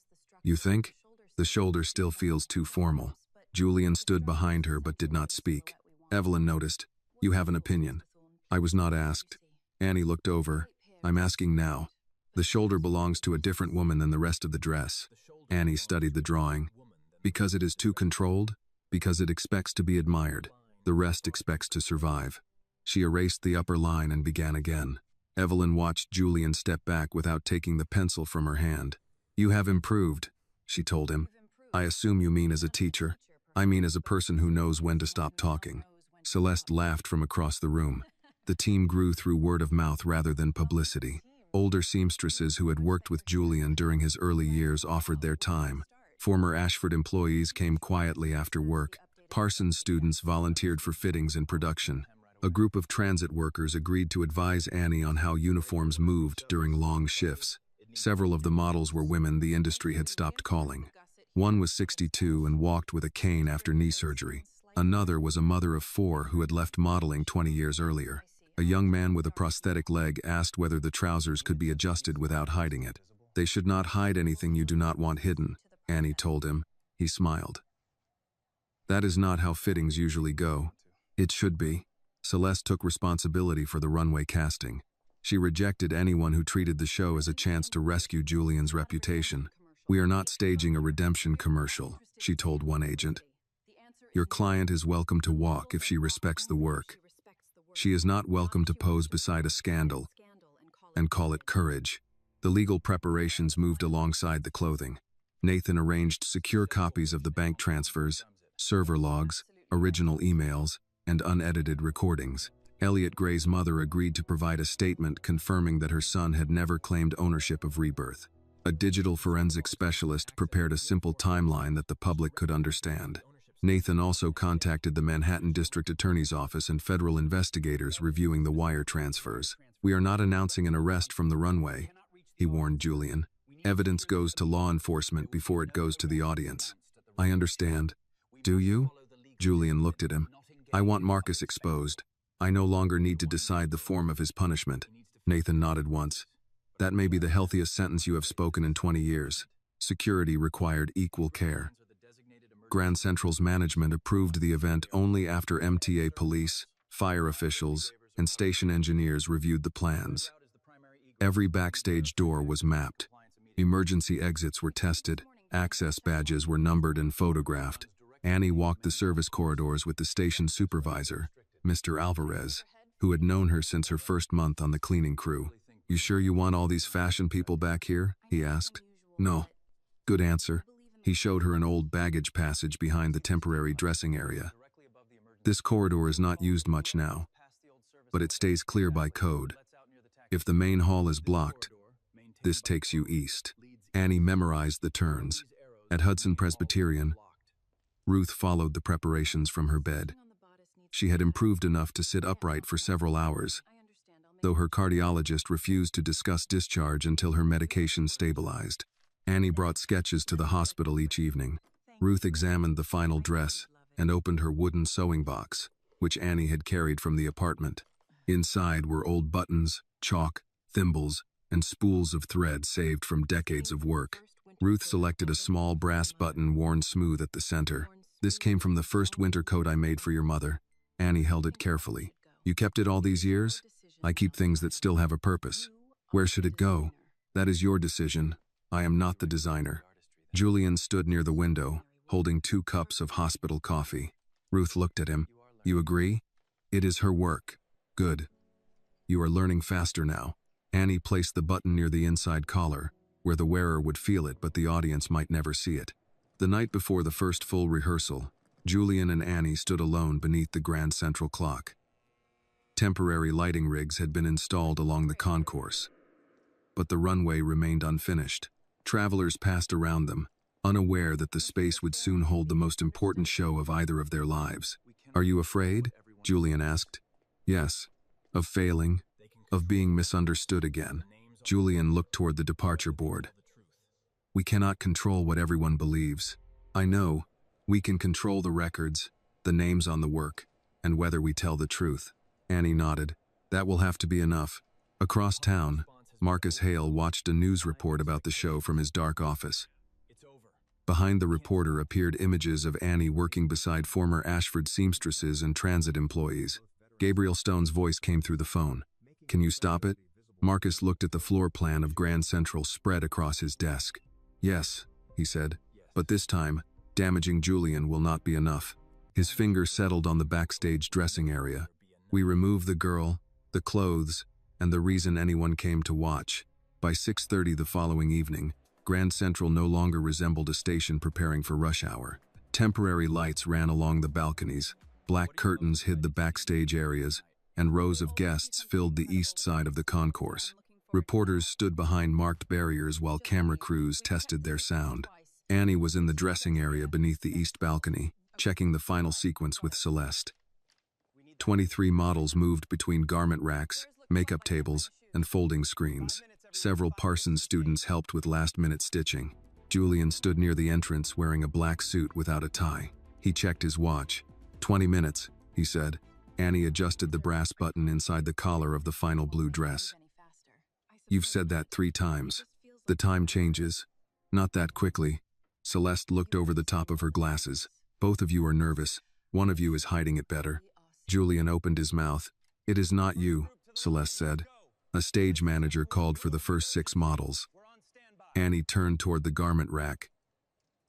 "You think?" "The shoulder still feels too formal." Julian stood behind her but did not speak. Evelyn noticed. "You have an opinion." "I was not asked." Annie looked over. "I'm asking now." "The shoulder belongs to a different woman than the rest of the dress." Annie studied the drawing. "Because it is too controlled? Because it expects to be admired. The rest expects to survive." She erased the upper line and began again. Evelyn watched Julian step back without taking the pencil from her hand. "You have improved," she told him. "I assume you mean as a teacher." "I mean as a person who knows when to stop talking." Celeste laughed from across the room. The team grew through word of mouth rather than publicity. Older seamstresses who had worked with Julian during his early years offered their time. Former Ashford employees came quietly after work. Parsons students volunteered for fittings and production. A group of transit workers agreed to advise Annie on how uniforms moved during long shifts. Several of the models were women the industry had stopped calling. One was 62 and walked with a cane after knee surgery. Another was a mother of 4 who had left modeling 20 years earlier. A young man with a prosthetic leg asked whether the trousers could be adjusted without hiding it. "They should not hide anything you do not want hidden," Annie told him. He smiled. "That is not how fittings usually go." "It should be." Celeste took responsibility for the runway casting. She rejected anyone who treated the show as a chance to rescue Julian's reputation. "We are not staging a redemption commercial," she told one agent. "Your client is welcome to walk if she respects the work. She is not welcome to pose beside a scandal and call it courage." The legal preparations moved alongside the clothing. Nathan arranged secure copies of the bank transfers, server logs, original emails, and unedited recordings. Elliot Gray's mother agreed to provide a statement confirming that her son had never claimed ownership of Rebirth. A digital forensic specialist prepared a simple timeline that the public could understand. Nathan also contacted the Manhattan District Attorney's Office and federal investigators reviewing the wire transfers. "We are not announcing an arrest from the runway," he warned Julian. "Evidence goes to law enforcement before it goes to the audience." "I understand." "Do you?" Julian looked at him. "I want Marcus exposed. I no longer need to decide the form of his punishment." Nathan nodded once. "That may be the healthiest sentence you have spoken in 20 years. Security required equal care." Grand Central's management approved the event only after MTA police, fire officials, and station engineers reviewed the plans. Every backstage door was mapped. Emergency exits were tested. Access badges were numbered and photographed. Annie walked the service corridors with the station supervisor, Mr. Alvarez, who had known her since her first month on the cleaning crew. "You sure you want all these fashion people back here?" he asked. "No." "Good answer." He showed her an old baggage passage behind the temporary dressing area. "This corridor is not used much now, but it stays clear by code. If the main hall is blocked, this takes you east." Annie memorized the turns. At Hudson Presbyterian, Ruth followed the preparations from her bed. She had improved enough to sit upright for several hours, though her cardiologist refused to discuss discharge until her medication stabilized. Annie brought sketches to the hospital each evening. Ruth examined the final dress and opened her wooden sewing box, which Annie had carried from the apartment. Inside were old buttons, chalk, thimbles, and spools of thread saved from decades of work. Ruth selected a small brass button worn smooth at the center. "This came from the first winter coat I made for your mother." Annie held it carefully. "You kept it all these years?" "I keep things that still have a purpose." "Where should it go?" "That is your decision. I am not the designer." Julian stood near the window, holding 2 cups of hospital coffee. Ruth looked at him. You agree? It is her work. Good. You are learning faster now. Annie placed the button near the inside collar, where the wearer would feel it but the audience might never see it. The night before the first full rehearsal, Julian and Annie stood alone beneath the Grand Central clock. Temporary lighting rigs had been installed along the concourse, but the runway remained unfinished. Travelers passed around them, unaware that the space would soon hold the most important show of either of their lives. Are you afraid? Julian asked. Yes. Of failing, of being misunderstood again. Julian looked toward the departure board. We cannot control what everyone believes. I know. We can control the records, the names on the work, and whether we tell the truth. Annie nodded. That will have to be enough. Across town, Marcus Hale watched a news report about the show from his dark office. Behind the reporter appeared images of Annie working beside former Ashford seamstresses and transit employees. Gabriel Stone's voice came through the phone. Can you stop it? Marcus looked at the floor plan of Grand Central spread across his desk. Yes, he said, but this time, damaging Julian will not be enough. His finger settled on the backstage dressing area. We remove the girl, the clothes, and the reason anyone came to watch. By 6:30 the following evening, Grand Central no longer resembled a station preparing for rush hour. Temporary lights ran along the balconies, black curtains hid the backstage areas, and rows of guests filled the east side of the concourse. Reporters stood behind marked barriers while camera crews tested their sound. Annie was in the dressing area beneath the east balcony, checking the final sequence with Celeste. 23 models moved between garment racks, makeup tables, and folding screens. Several Parsons students helped with last-minute stitching. Julian stood near the entrance wearing a black suit without a tie. He checked his watch. 20 minutes, he said. Annie adjusted the brass button inside the collar of the final blue dress. You've said that 3 times. The time changes. Not that quickly. Celeste looked over the top of her glasses. Both of you are nervous. One of you is hiding it better. Julian opened his mouth. It is not you, Celeste said. A stage manager called for the first 6 models. Annie turned toward the garment rack,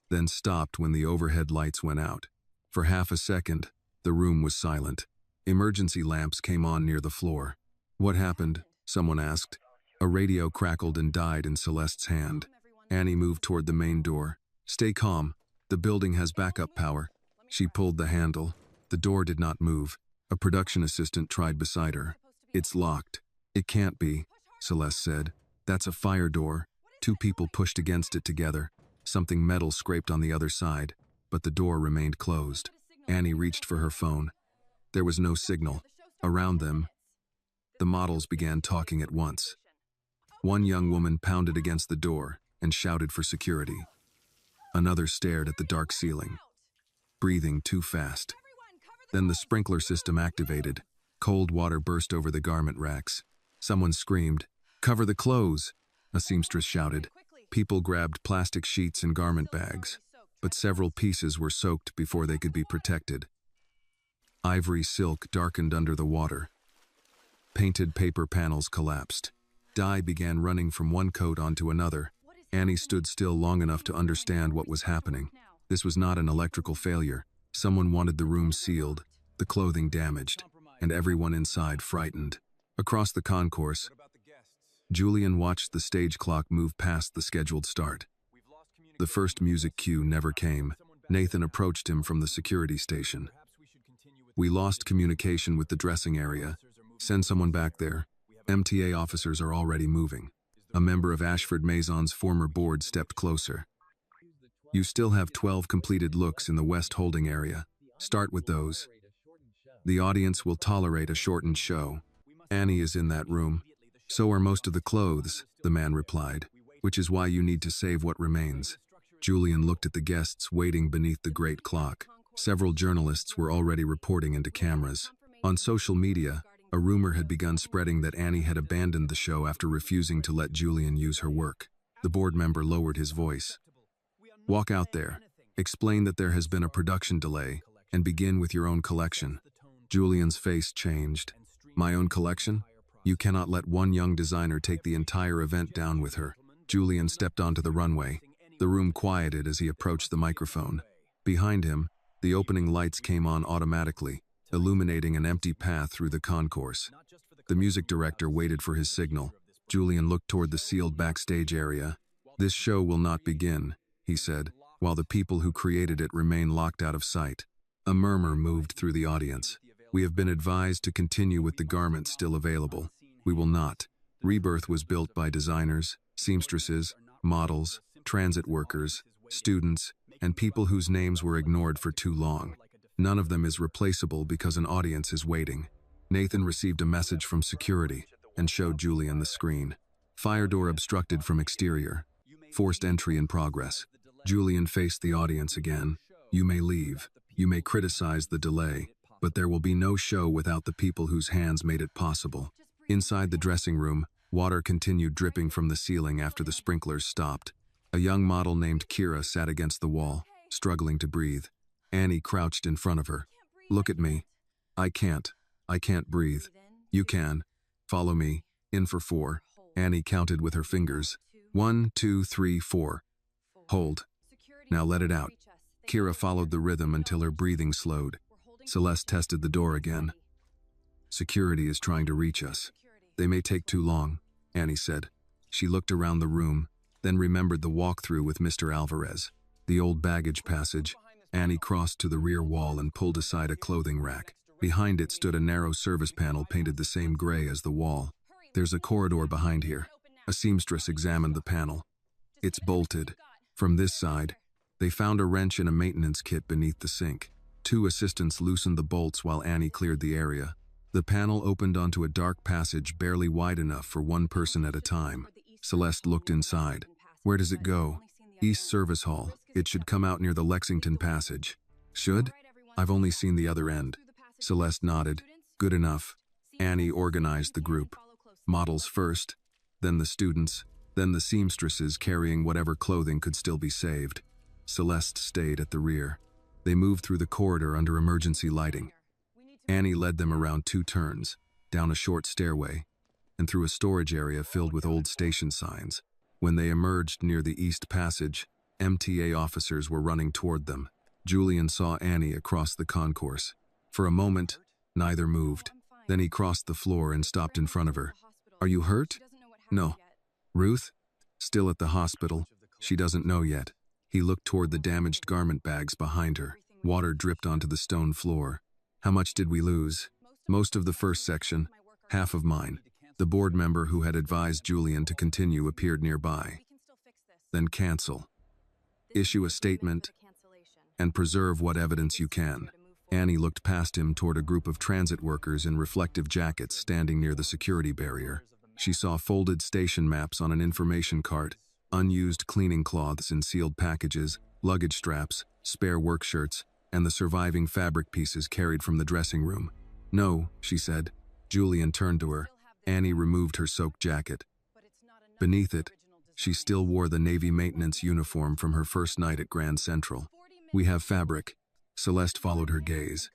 then stopped when the overhead lights went out. For half a second, the room was silent. Emergency lamps came on near the floor. What happened? Someone asked. A radio crackled and died in Celeste's hand. Annie moved toward the main door. Stay calm. The building has backup power. She pulled the handle. The door did not move. A production assistant tried beside her. It's locked. It can't be, Celeste said. That's a fire door. 2 people pushed against it together. Something metal scraped on the other side, but the door remained closed. Annie reached for her phone. There was no signal. Around them, the models began talking at once. One young woman pounded against the door and shouted for security. Another stared at the dark ceiling, breathing too fast. Then the sprinkler system activated. Cold water burst over the garment racks. Someone screamed, "Cover the clothes!" A seamstress shouted. People grabbed plastic sheets and garment bags, but several pieces were soaked before they could be protected. Ivory silk darkened under the water. Painted paper panels collapsed. Dye began running from one coat onto another. Annie stood still long enough to understand what was happening. This was not an electrical failure. Someone wanted the room sealed, the clothing damaged, and everyone inside frightened. Across the concourse, Julian watched the stage clock move past the scheduled start. The first music cue never came. Nathan approached him from the security station. We lost communication with the dressing area. Send someone back there. MTA officers are already moving. A member of Ashford Mason's former board stepped closer. You still have 12 completed looks in the West holding area. Start with those. The audience will tolerate a shortened show. Annie is in that room. So are most of the clothes, the man replied, which is why you need to save what remains. Julian looked at the guests waiting beneath the great clock. Several journalists were already reporting into cameras. On social media, a rumor had begun spreading that Annie had abandoned the show after refusing to let Julian use her work. The board member lowered his voice. Walk out there, explain that there has been a production delay, and begin with your own collection. Julian's face changed. My own collection? You cannot let one young designer take the entire event down with her. Julian stepped onto the runway. The room quieted as he approached the microphone. Behind him, the opening lights came on automatically. illuminating an empty path through the concourse. The music director waited for his signal. Julian looked toward the sealed backstage area. "This show will not begin," he said, "while the people who created it remain locked out of sight." A murmur moved through the audience. "We have been advised to continue with the garments still available. We will not." Rebirth was built by designers, seamstresses, models, transit workers, students, and people whose names were ignored for too long. None of them is replaceable because an audience is waiting. Nathan received a message from security and showed Julian the screen. Fire door obstructed from exterior. Forced entry in progress. Julian faced the audience again. "You may leave. You may criticize the delay, but there will be no show without the people whose hands made it possible." Inside the dressing room, water continued dripping from the ceiling after the sprinklers stopped. A young model named Kira sat against the wall, struggling to breathe. Annie crouched in front of her. "Look at me. I can't breathe." "You can. Follow me. In for 4. Annie counted with her fingers. 1, 2, 3, 4. "Hold. Now let it out." Kira followed the rhythm until her breathing slowed. Celeste tested the door again. "Security is trying to reach us. They may take too long," Annie said. She looked around the room, then remembered the walkthrough with Mr. Alvarez. The old baggage passage. Annie crossed to the rear wall and pulled aside a clothing rack. Behind it stood a narrow service panel painted the same gray as the wall. "There's a corridor behind here." A seamstress examined the panel. "It's bolted. From this side." They found a wrench and a maintenance kit beneath the sink. 2 assistants loosened the bolts while Annie cleared the area. The panel opened onto a dark passage barely wide enough for one person at a time. Celeste looked inside. "Where does it go?" "East Service Hall. It should come out near the Lexington Passage." "Should? I've only seen the other end." Celeste nodded. "Good enough." Annie organized the group. Models first, then the students, then the seamstresses carrying whatever clothing could still be saved. Celeste stayed at the rear. They moved through the corridor under emergency lighting. Annie led them around 2 turns, down a short stairway, and through a storage area filled with old station signs. When they emerged near the East Passage, MTA officers were running toward them. Julian saw Annie across the concourse. For a moment, neither moved. Then he crossed the floor and stopped in front of her. "Are you hurt?" "No." "Ruth?" "Still at the hospital. She doesn't know yet." He looked toward the damaged garment bags behind her. Water dripped onto the stone floor. "How much did we lose?" "Most of the first section. Half of mine." The board member who had advised Julian to continue appeared nearby. "Then cancel. Issue a statement and preserve what evidence you can." Annie looked past him toward a group of transit workers in reflective jackets standing near the security barrier. She saw folded station maps on an information cart, unused cleaning cloths in sealed packages, luggage straps, spare work shirts, and the surviving fabric pieces carried from the dressing room. "No," she said. Julian turned to her. Annie removed her soaked jacket. Beneath it, she still wore the Navy maintenance uniform from her first night at Grand Central. "We have fabric." Celeste followed her gaze.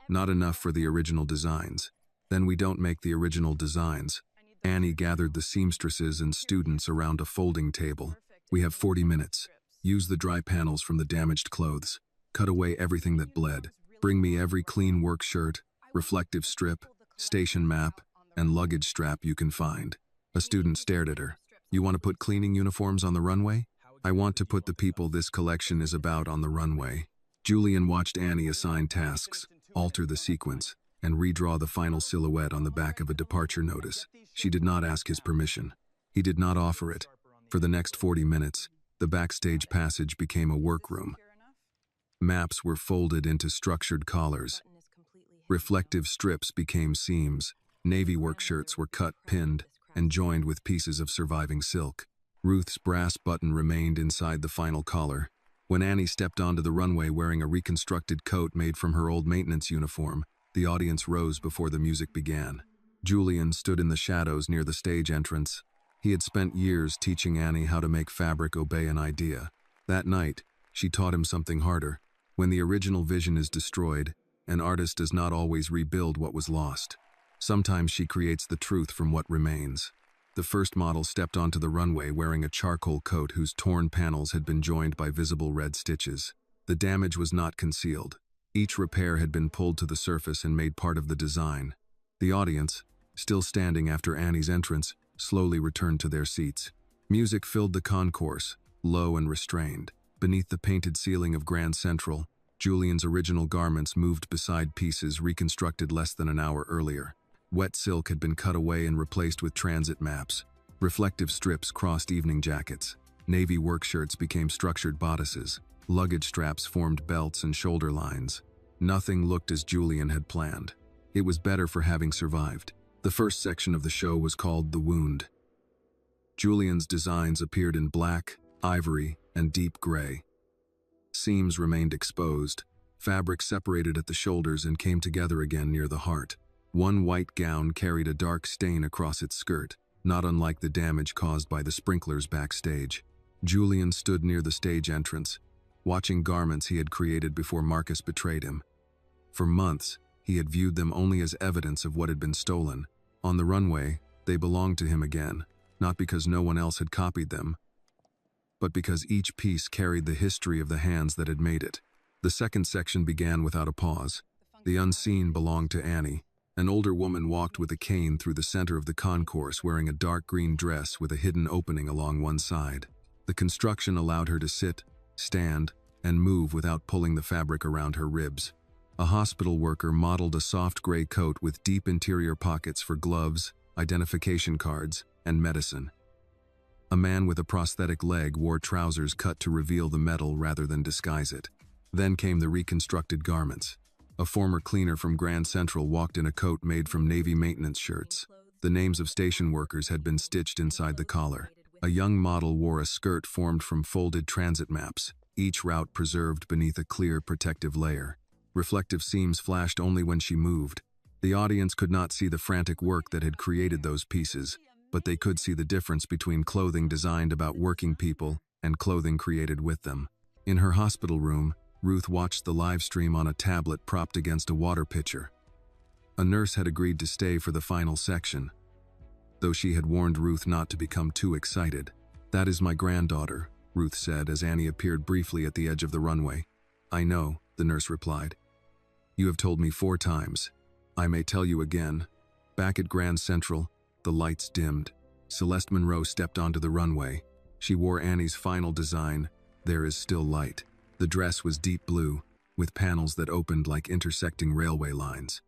"Not enough for the original designs." "Then we don't make the original designs." Annie gathered the seamstresses and students around a folding table. "We have 40 minutes. Use the dry panels from the damaged clothes. Cut away everything that bled. Bring me every clean work shirt, reflective strip, station map, and luggage strap you can find." A student stared at her. "You want to put cleaning uniforms on the runway?" "I want to put the people this collection is about on the runway." Julian watched Annie assign tasks, alter the sequence, and redraw the final silhouette on the back of a departure notice. She did not ask his permission. He did not offer it. For the next 40 minutes, the backstage passage became a workroom. Maps were folded into structured collars. Reflective strips became seams. Navy work shirts were cut, pinned, and joined with pieces of surviving silk. Ruth's brass button remained inside the final collar. When Annie stepped onto the runway wearing a reconstructed coat made from her old maintenance uniform, the audience rose before the music began. Julian stood in the shadows near the stage entrance. He had spent years teaching Annie how to make fabric obey an idea. That night, she taught him something harder. When the original vision is destroyed, an artist does not always rebuild what was lost. Sometimes she creates the truth from what remains. The first model stepped onto the runway wearing a charcoal coat whose torn panels had been joined by visible red stitches. The damage was not concealed. Each repair had been pulled to the surface and made part of the design. The audience, still standing after Annie's entrance, slowly returned to their seats. Music filled the concourse, low and restrained. Beneath the painted ceiling of Grand Central, Julian's original garments moved beside pieces reconstructed less than an hour earlier. Wet silk had been cut away and replaced with transit maps. Reflective strips crossed evening jackets. Navy work shirts became structured bodices. Luggage straps formed belts and shoulder lines. Nothing looked as Julian had planned. It was better for having survived. The first section of the show was called The Wound. Julian's designs appeared in black, ivory, and deep gray. Seams remained exposed. Fabric separated at the shoulders and came together again near the heart. One white gown carried a dark stain across its skirt, not unlike the damage caused by the sprinklers backstage. Julian stood near the stage entrance, watching garments he had created before Marcus betrayed him. For months, he had viewed them only as evidence of what had been stolen. On the runway, they belonged to him again, not because no one else had copied them, but because each piece carried the history of the hands that had made it. The second section began without a pause. The unseen belonged to Annie. An older woman walked with a cane through the center of the concourse wearing a dark green dress with a hidden opening along one side. The construction allowed her to sit, stand, and move without pulling the fabric around her ribs. A hospital worker modeled a soft gray coat with deep interior pockets for gloves, identification cards, and medicine. A man with a prosthetic leg wore trousers cut to reveal the metal rather than disguise it. Then came the reconstructed garments. A former cleaner from Grand Central walked in a coat made from Navy maintenance shirts. The names of station workers had been stitched inside the collar. A young model wore a skirt formed from folded transit maps, each route preserved beneath a clear protective layer. Reflective seams flashed only when she moved. The audience could not see the frantic work that had created those pieces, but they could see the difference between clothing designed about working people and clothing created with them. In her hospital room, Ruth watched the live stream on a tablet propped against a water pitcher. A nurse had agreed to stay for the final section, though she had warned Ruth not to become too excited. "That is my granddaughter," Ruth said as Annie appeared briefly at the edge of the runway. "I know," the nurse replied. "You have told me 4 times. I may tell you again." Back at Grand Central, the lights dimmed. Celeste Monroe stepped onto the runway. She wore Annie's final design, "There is Still Light." The dress was deep blue, with panels that opened like intersecting railway lines.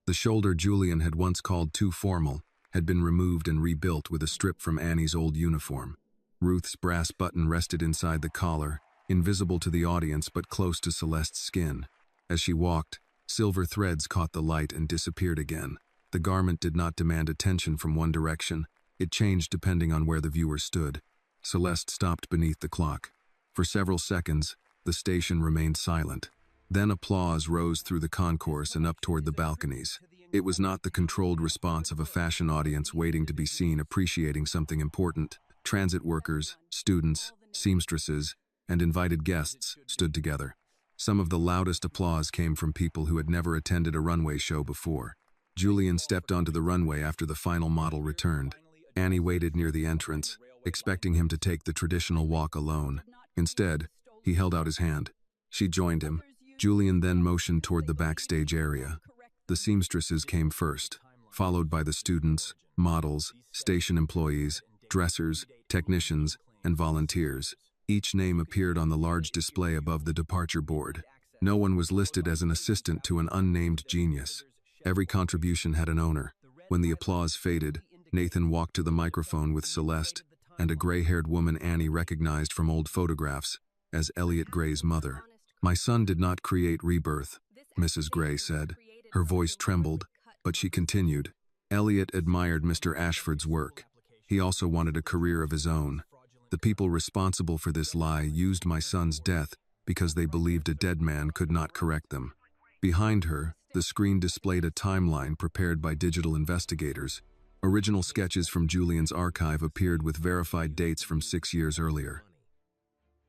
The shoulder Julian had once called too formal had been removed and rebuilt with a strip from Annie's old uniform. Ruth's brass button rested inside the collar, invisible to the audience but close to Celeste's skin. As she walked, silver threads caught the light and disappeared again. The garment did not demand attention from one direction. It changed depending on where the viewer stood. Celeste stopped beneath the clock. For several seconds, the station remained silent. Then applause rose through the concourse and up toward the balconies. It was not the controlled response of a fashion audience waiting to be seen appreciating something important. Transit workers, students, seamstresses, and invited guests stood together. Some of the loudest applause came from people who had never attended a runway show before. Julian stepped onto the runway after the final model returned. Annie waited near the entrance, expecting him to take the traditional walk alone. Instead, he held out his hand. She joined him. Julian then motioned toward the backstage area. The seamstresses came first, followed by the students, models, station employees, dressers, technicians, and volunteers. Each name appeared on the large display above the departure board. No one was listed as an assistant to an unnamed genius. Every contribution had an owner. When the applause faded, Nathan walked to the microphone with Celeste and a gray-haired woman Annie recognized from old photographs as Elliot Gray's mother. "My son did not create Rebirth," Mrs. Gray said. Her voice trembled, but she continued. "Elliot admired Mr. Ashford's work. He also wanted a career of his own. The people responsible for this lie used my son's death because they believed a dead man could not correct them." Behind her, the screen displayed a timeline prepared by digital investigators. Original sketches from Julian's archive appeared with verified dates from 6 years earlier.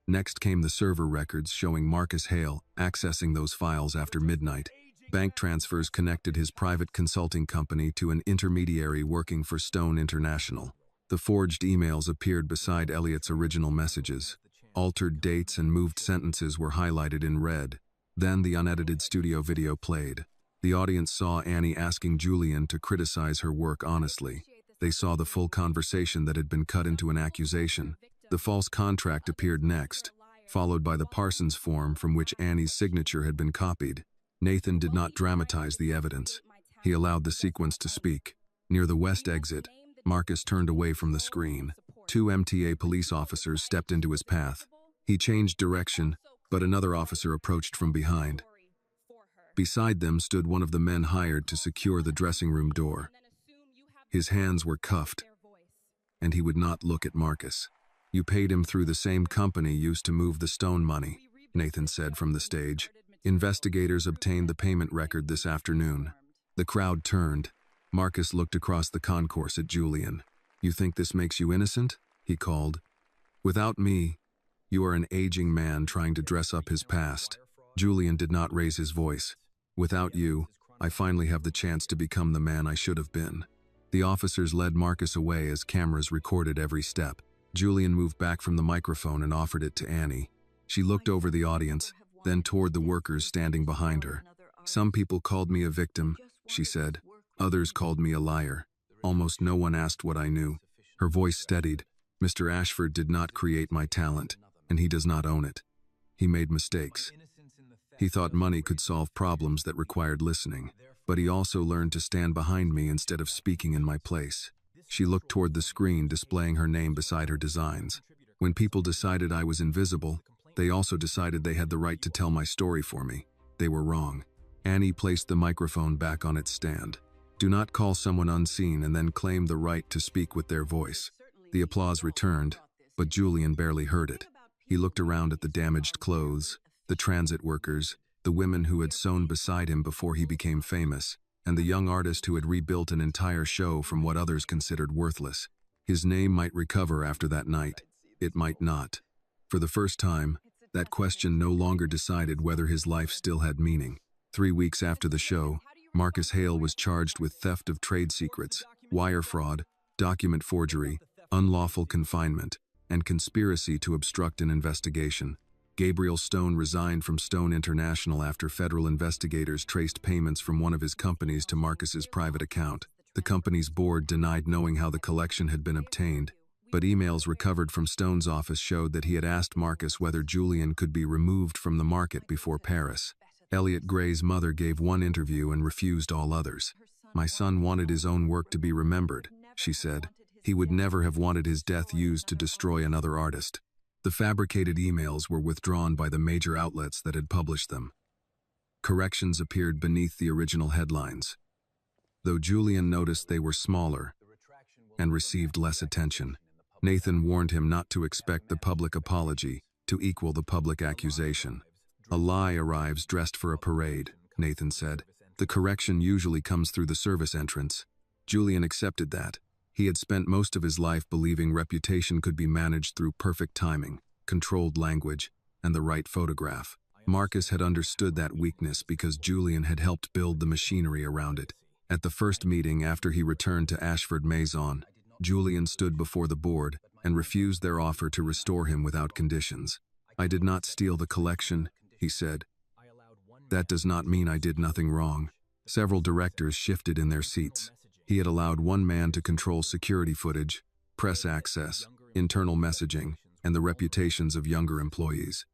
Next came the server records showing Marcus Hale accessing those files after midnight. Bank transfers connected his private consulting company to an intermediary working for Stone International. The forged emails appeared beside Elliot's original messages. Altered dates and moved sentences were highlighted in red. Then the unedited studio video played. The audience saw Annie asking Julian to criticize her work honestly. They saw the full conversation that had been cut into an accusation. The false contract appeared next, followed by the Parsons form from which Annie's signature had been copied. Nathan did not dramatize the evidence. He allowed the sequence to speak. Near the west exit, Marcus turned away from the screen. 2 MTA police officers stepped into his path. He changed direction, but another officer approached from behind. Beside them stood one of the men hired to secure the dressing room door. His hands were cuffed, and he would not look at Marcus. "You paid him through the same company used to move the stone money," Nathan said from the stage. "Investigators obtained the payment record this afternoon." The crowd turned. Marcus looked across the concourse at Julian. "You think this makes you innocent?" he called. "Without me, you are an aging man trying to dress up his past." Julian did not raise his voice. "Without you, I finally have the chance to become the man I should have been." The officers led Marcus away as cameras recorded every step. Julian moved back from the microphone and offered it to Annie. She looked over the audience, then toward the workers standing behind her. "Some people called me a victim," she said. "Others called me a liar. Almost no one asked what I knew." Her voice steadied. "Mr. Ashford did not create my talent, and he does not own it. He made mistakes. He thought money could solve problems that required listening, but he also learned to stand behind me instead of speaking in my place." She looked toward the screen displaying her name beside her designs. "When people decided I was invisible, they also decided they had the right to tell my story for me. They were wrong." Annie placed the microphone back on its stand. "Do not call someone unseen and then claim the right to speak with their voice." The applause returned, but Julian barely heard it. He looked around at the damaged clothes, the transit workers, the women who had sewn beside him before he became famous, and the young artist who had rebuilt an entire show from what others considered worthless. His name might recover after that night. It might not. For the first time, that question no longer decided whether his life still had meaning. 3 weeks after the show, Marcus Hale was charged with theft of trade secrets, wire fraud, document forgery, unlawful confinement, and conspiracy to obstruct an investigation. Gabriel Stone resigned from Stone International after federal investigators traced payments from one of his companies to Marcus's private account. The company's board denied knowing how the collection had been obtained, but emails recovered from Stone's office showed that he had asked Marcus whether Julian could be removed from the market before Paris. Elliot Gray's mother gave one interview and refused all others. "My son wanted his own work to be remembered," she said. "He would never have wanted his death used to destroy another artist." The fabricated emails were withdrawn by the major outlets that had published them. Corrections appeared beneath the original headlines, though Julian noticed they were smaller and received less attention. Nathan warned him not to expect the public apology to equal the public accusation. "A lie arrives dressed for a parade," Nathan said. "The correction usually comes through the service entrance." Julian accepted that. He had spent most of his life believing reputation could be managed through perfect timing, controlled language, and the right photograph. Marcus had understood that weakness because Julian had helped build the machinery around it. At the first meeting after he returned to Ashford Maison, Julian stood before the board and refused their offer to restore him without conditions. "I did not steal the collection," he said. "That does not mean I did nothing wrong." Several directors shifted in their seats. He had allowed one man to control security footage, press access, internal messaging, and the reputations of younger employees.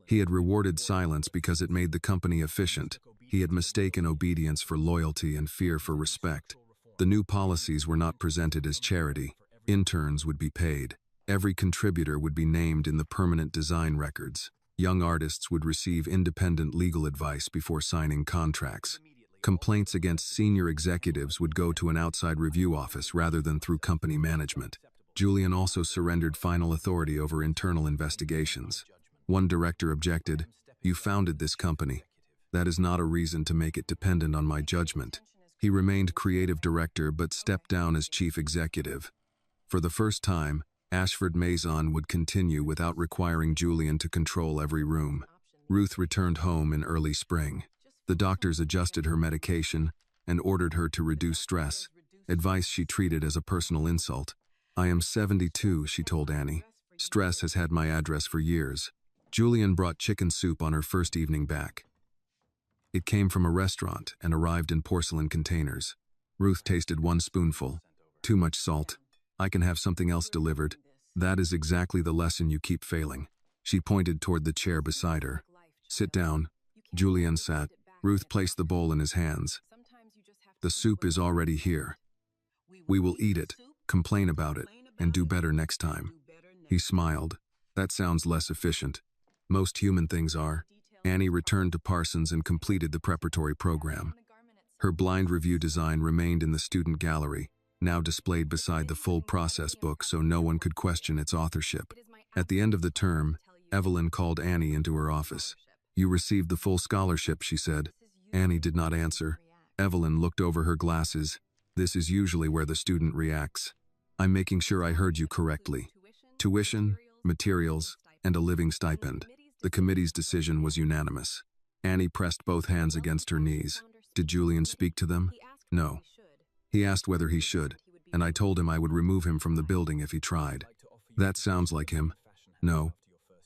He had rewarded silence because it made the company efficient. He had mistaken obedience for loyalty and fear for respect. The new policies were not presented as charity. Interns would be paid. Every contributor would be named in the permanent design records. Young artists would receive independent legal advice before signing contracts. Complaints against senior executives would go to an outside review office rather than through company management. Julian also surrendered final authority over internal investigations. One director objected, "You founded this company. That is not a reason to make it dependent on my judgment." He remained creative director but stepped down as chief executive. For the first time, Ashford Maison would continue without requiring Julian to control every room. Ruth returned home in early spring. The doctors adjusted her medication and ordered her to reduce stress, advice she treated as a personal insult. "I am 72, she told Annie. "Stress has had my address for years. Julian brought chicken soup on her first evening back. It came from a restaurant and arrived in porcelain containers. Ruth tasted one spoonful. Too much salt. I can have something else delivered. That is exactly the lesson you keep failing. She pointed toward the chair beside her. Sit down. Julian sat. Ruth placed the bowl in his hands. The soup is already here. We will eat it, complain about it, and do better next time. He smiled. That sounds less efficient. Most human things are. Annie returned to Parsons and completed the preparatory program. Her blind review design remained in the student gallery, now displayed beside the full process book so no one could question its authorship. At the end of the term, Evelyn called Annie into her office. You received the full scholarship, she said. Annie did not answer. Evelyn looked over her glasses. This is usually where the student reacts. I'm making sure I heard you correctly. Tuition, materials, and a living stipend. The committee's decision was unanimous. Annie pressed both hands against her knees. Did Julian speak to them? No. He asked whether he should, and I told him I would remove him from the building if he tried. That sounds like him. No.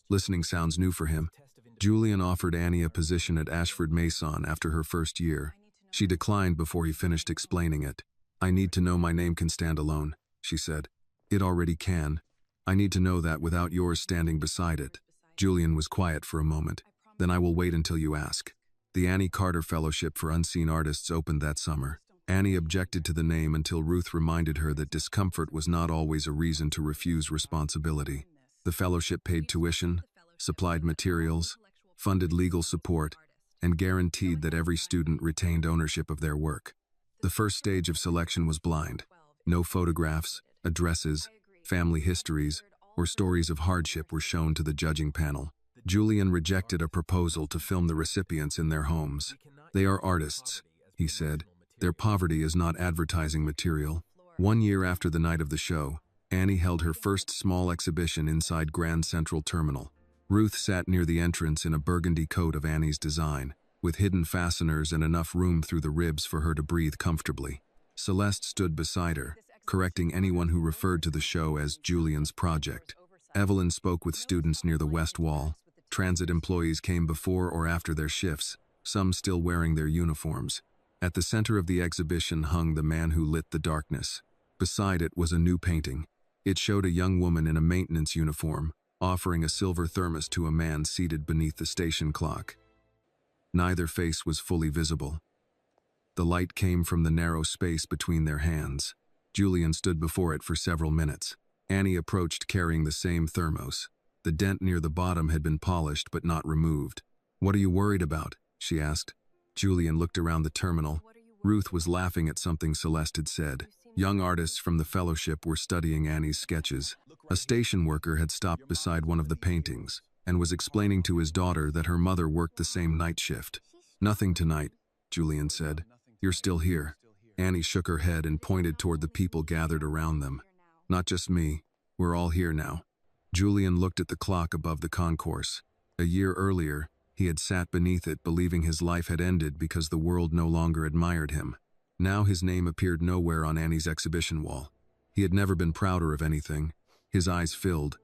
Listening sounds new for him. Julian offered Annie a position at Ashford Mason after her first year. She declined before he finished explaining it. I need to know my name can stand alone, she said. It already can. I need to know that without yours standing beside it. Julian was quiet for a moment. Then I will wait until you ask. The Annie Carter Fellowship for Unseen Artists opened that summer. Annie objected to the name until Ruth reminded her that discomfort was not always a reason to refuse responsibility. The fellowship paid tuition, supplied materials, funded legal support, and guaranteed that every student retained ownership of their work. The first stage of selection was blind. No photographs, addresses, family histories, or stories of hardship were shown to the judging panel. Julian rejected a proposal to film the recipients in their homes. They are artists, he said. Their poverty is not advertising material. 1 year after the night of the show, Annie held her first small exhibition inside Grand Central Terminal. Ruth sat near the entrance in a burgundy coat of Annie's design, with hidden fasteners and enough room through the ribs for her to breathe comfortably. Celeste stood beside her, correcting anyone who referred to the show as Julian's project. Evelyn spoke with students near the west wall. Transit employees came before or after their shifts, some still wearing their uniforms. At the center of the exhibition hung The Man Who Lit the Darkness. Beside it was a new painting. It showed a young woman in a maintenance uniform, offering a silver thermos to a man seated beneath the station clock. Neither face was fully visible. The light came from the narrow space between their hands. Julian stood before it for several minutes. Annie approached carrying the same thermos. The dent near the bottom had been polished but not removed. What are you worried about? She asked. Julian looked around the terminal. Ruth was laughing at something Celeste had said. Young artists from the fellowship were studying Annie's sketches. A station worker had stopped beside one of the paintings and was explaining to his daughter that her mother worked the same night shift. Nothing tonight, Julian said. You're still here. Annie shook her head and pointed toward the people gathered around them. Not just me. We're all here now. Julian looked at the clock above the concourse. A year earlier, he had sat beneath it believing his life had ended because the world no longer admired him. Now his name appeared nowhere on Annie's exhibition wall. He had never been prouder of anything. His eyes filled,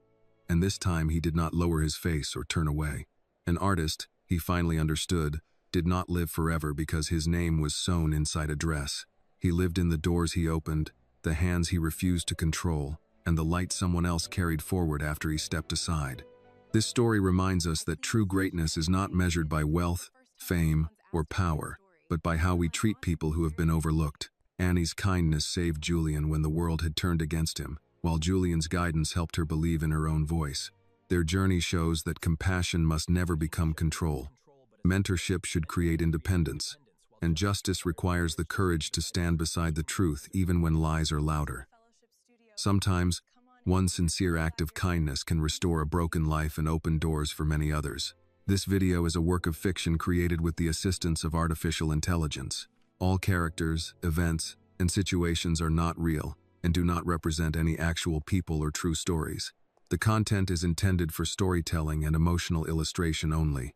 and this time he did not lower his face or turn away. An artist, he finally understood, did not live forever because his name was sewn inside a dress. He lived in the doors he opened, the hands he refused to control, and the light someone else carried forward after he stepped aside. This story reminds us that true greatness is not measured by wealth, fame, or power, but by how we treat people who have been overlooked. Annie's kindness saved Julian when the world had turned against him, while Julian's guidance helped her believe in her own voice. Their journey shows that compassion must never become control. Mentorship should create independence, and justice requires the courage to stand beside the truth even when lies are louder. Sometimes, one sincere act of kindness can restore a broken life and open doors for many others. This video is a work of fiction created with the assistance of artificial intelligence. All characters, events, and situations are not real and do not represent any actual people or true stories. The content is intended for storytelling and emotional illustration only.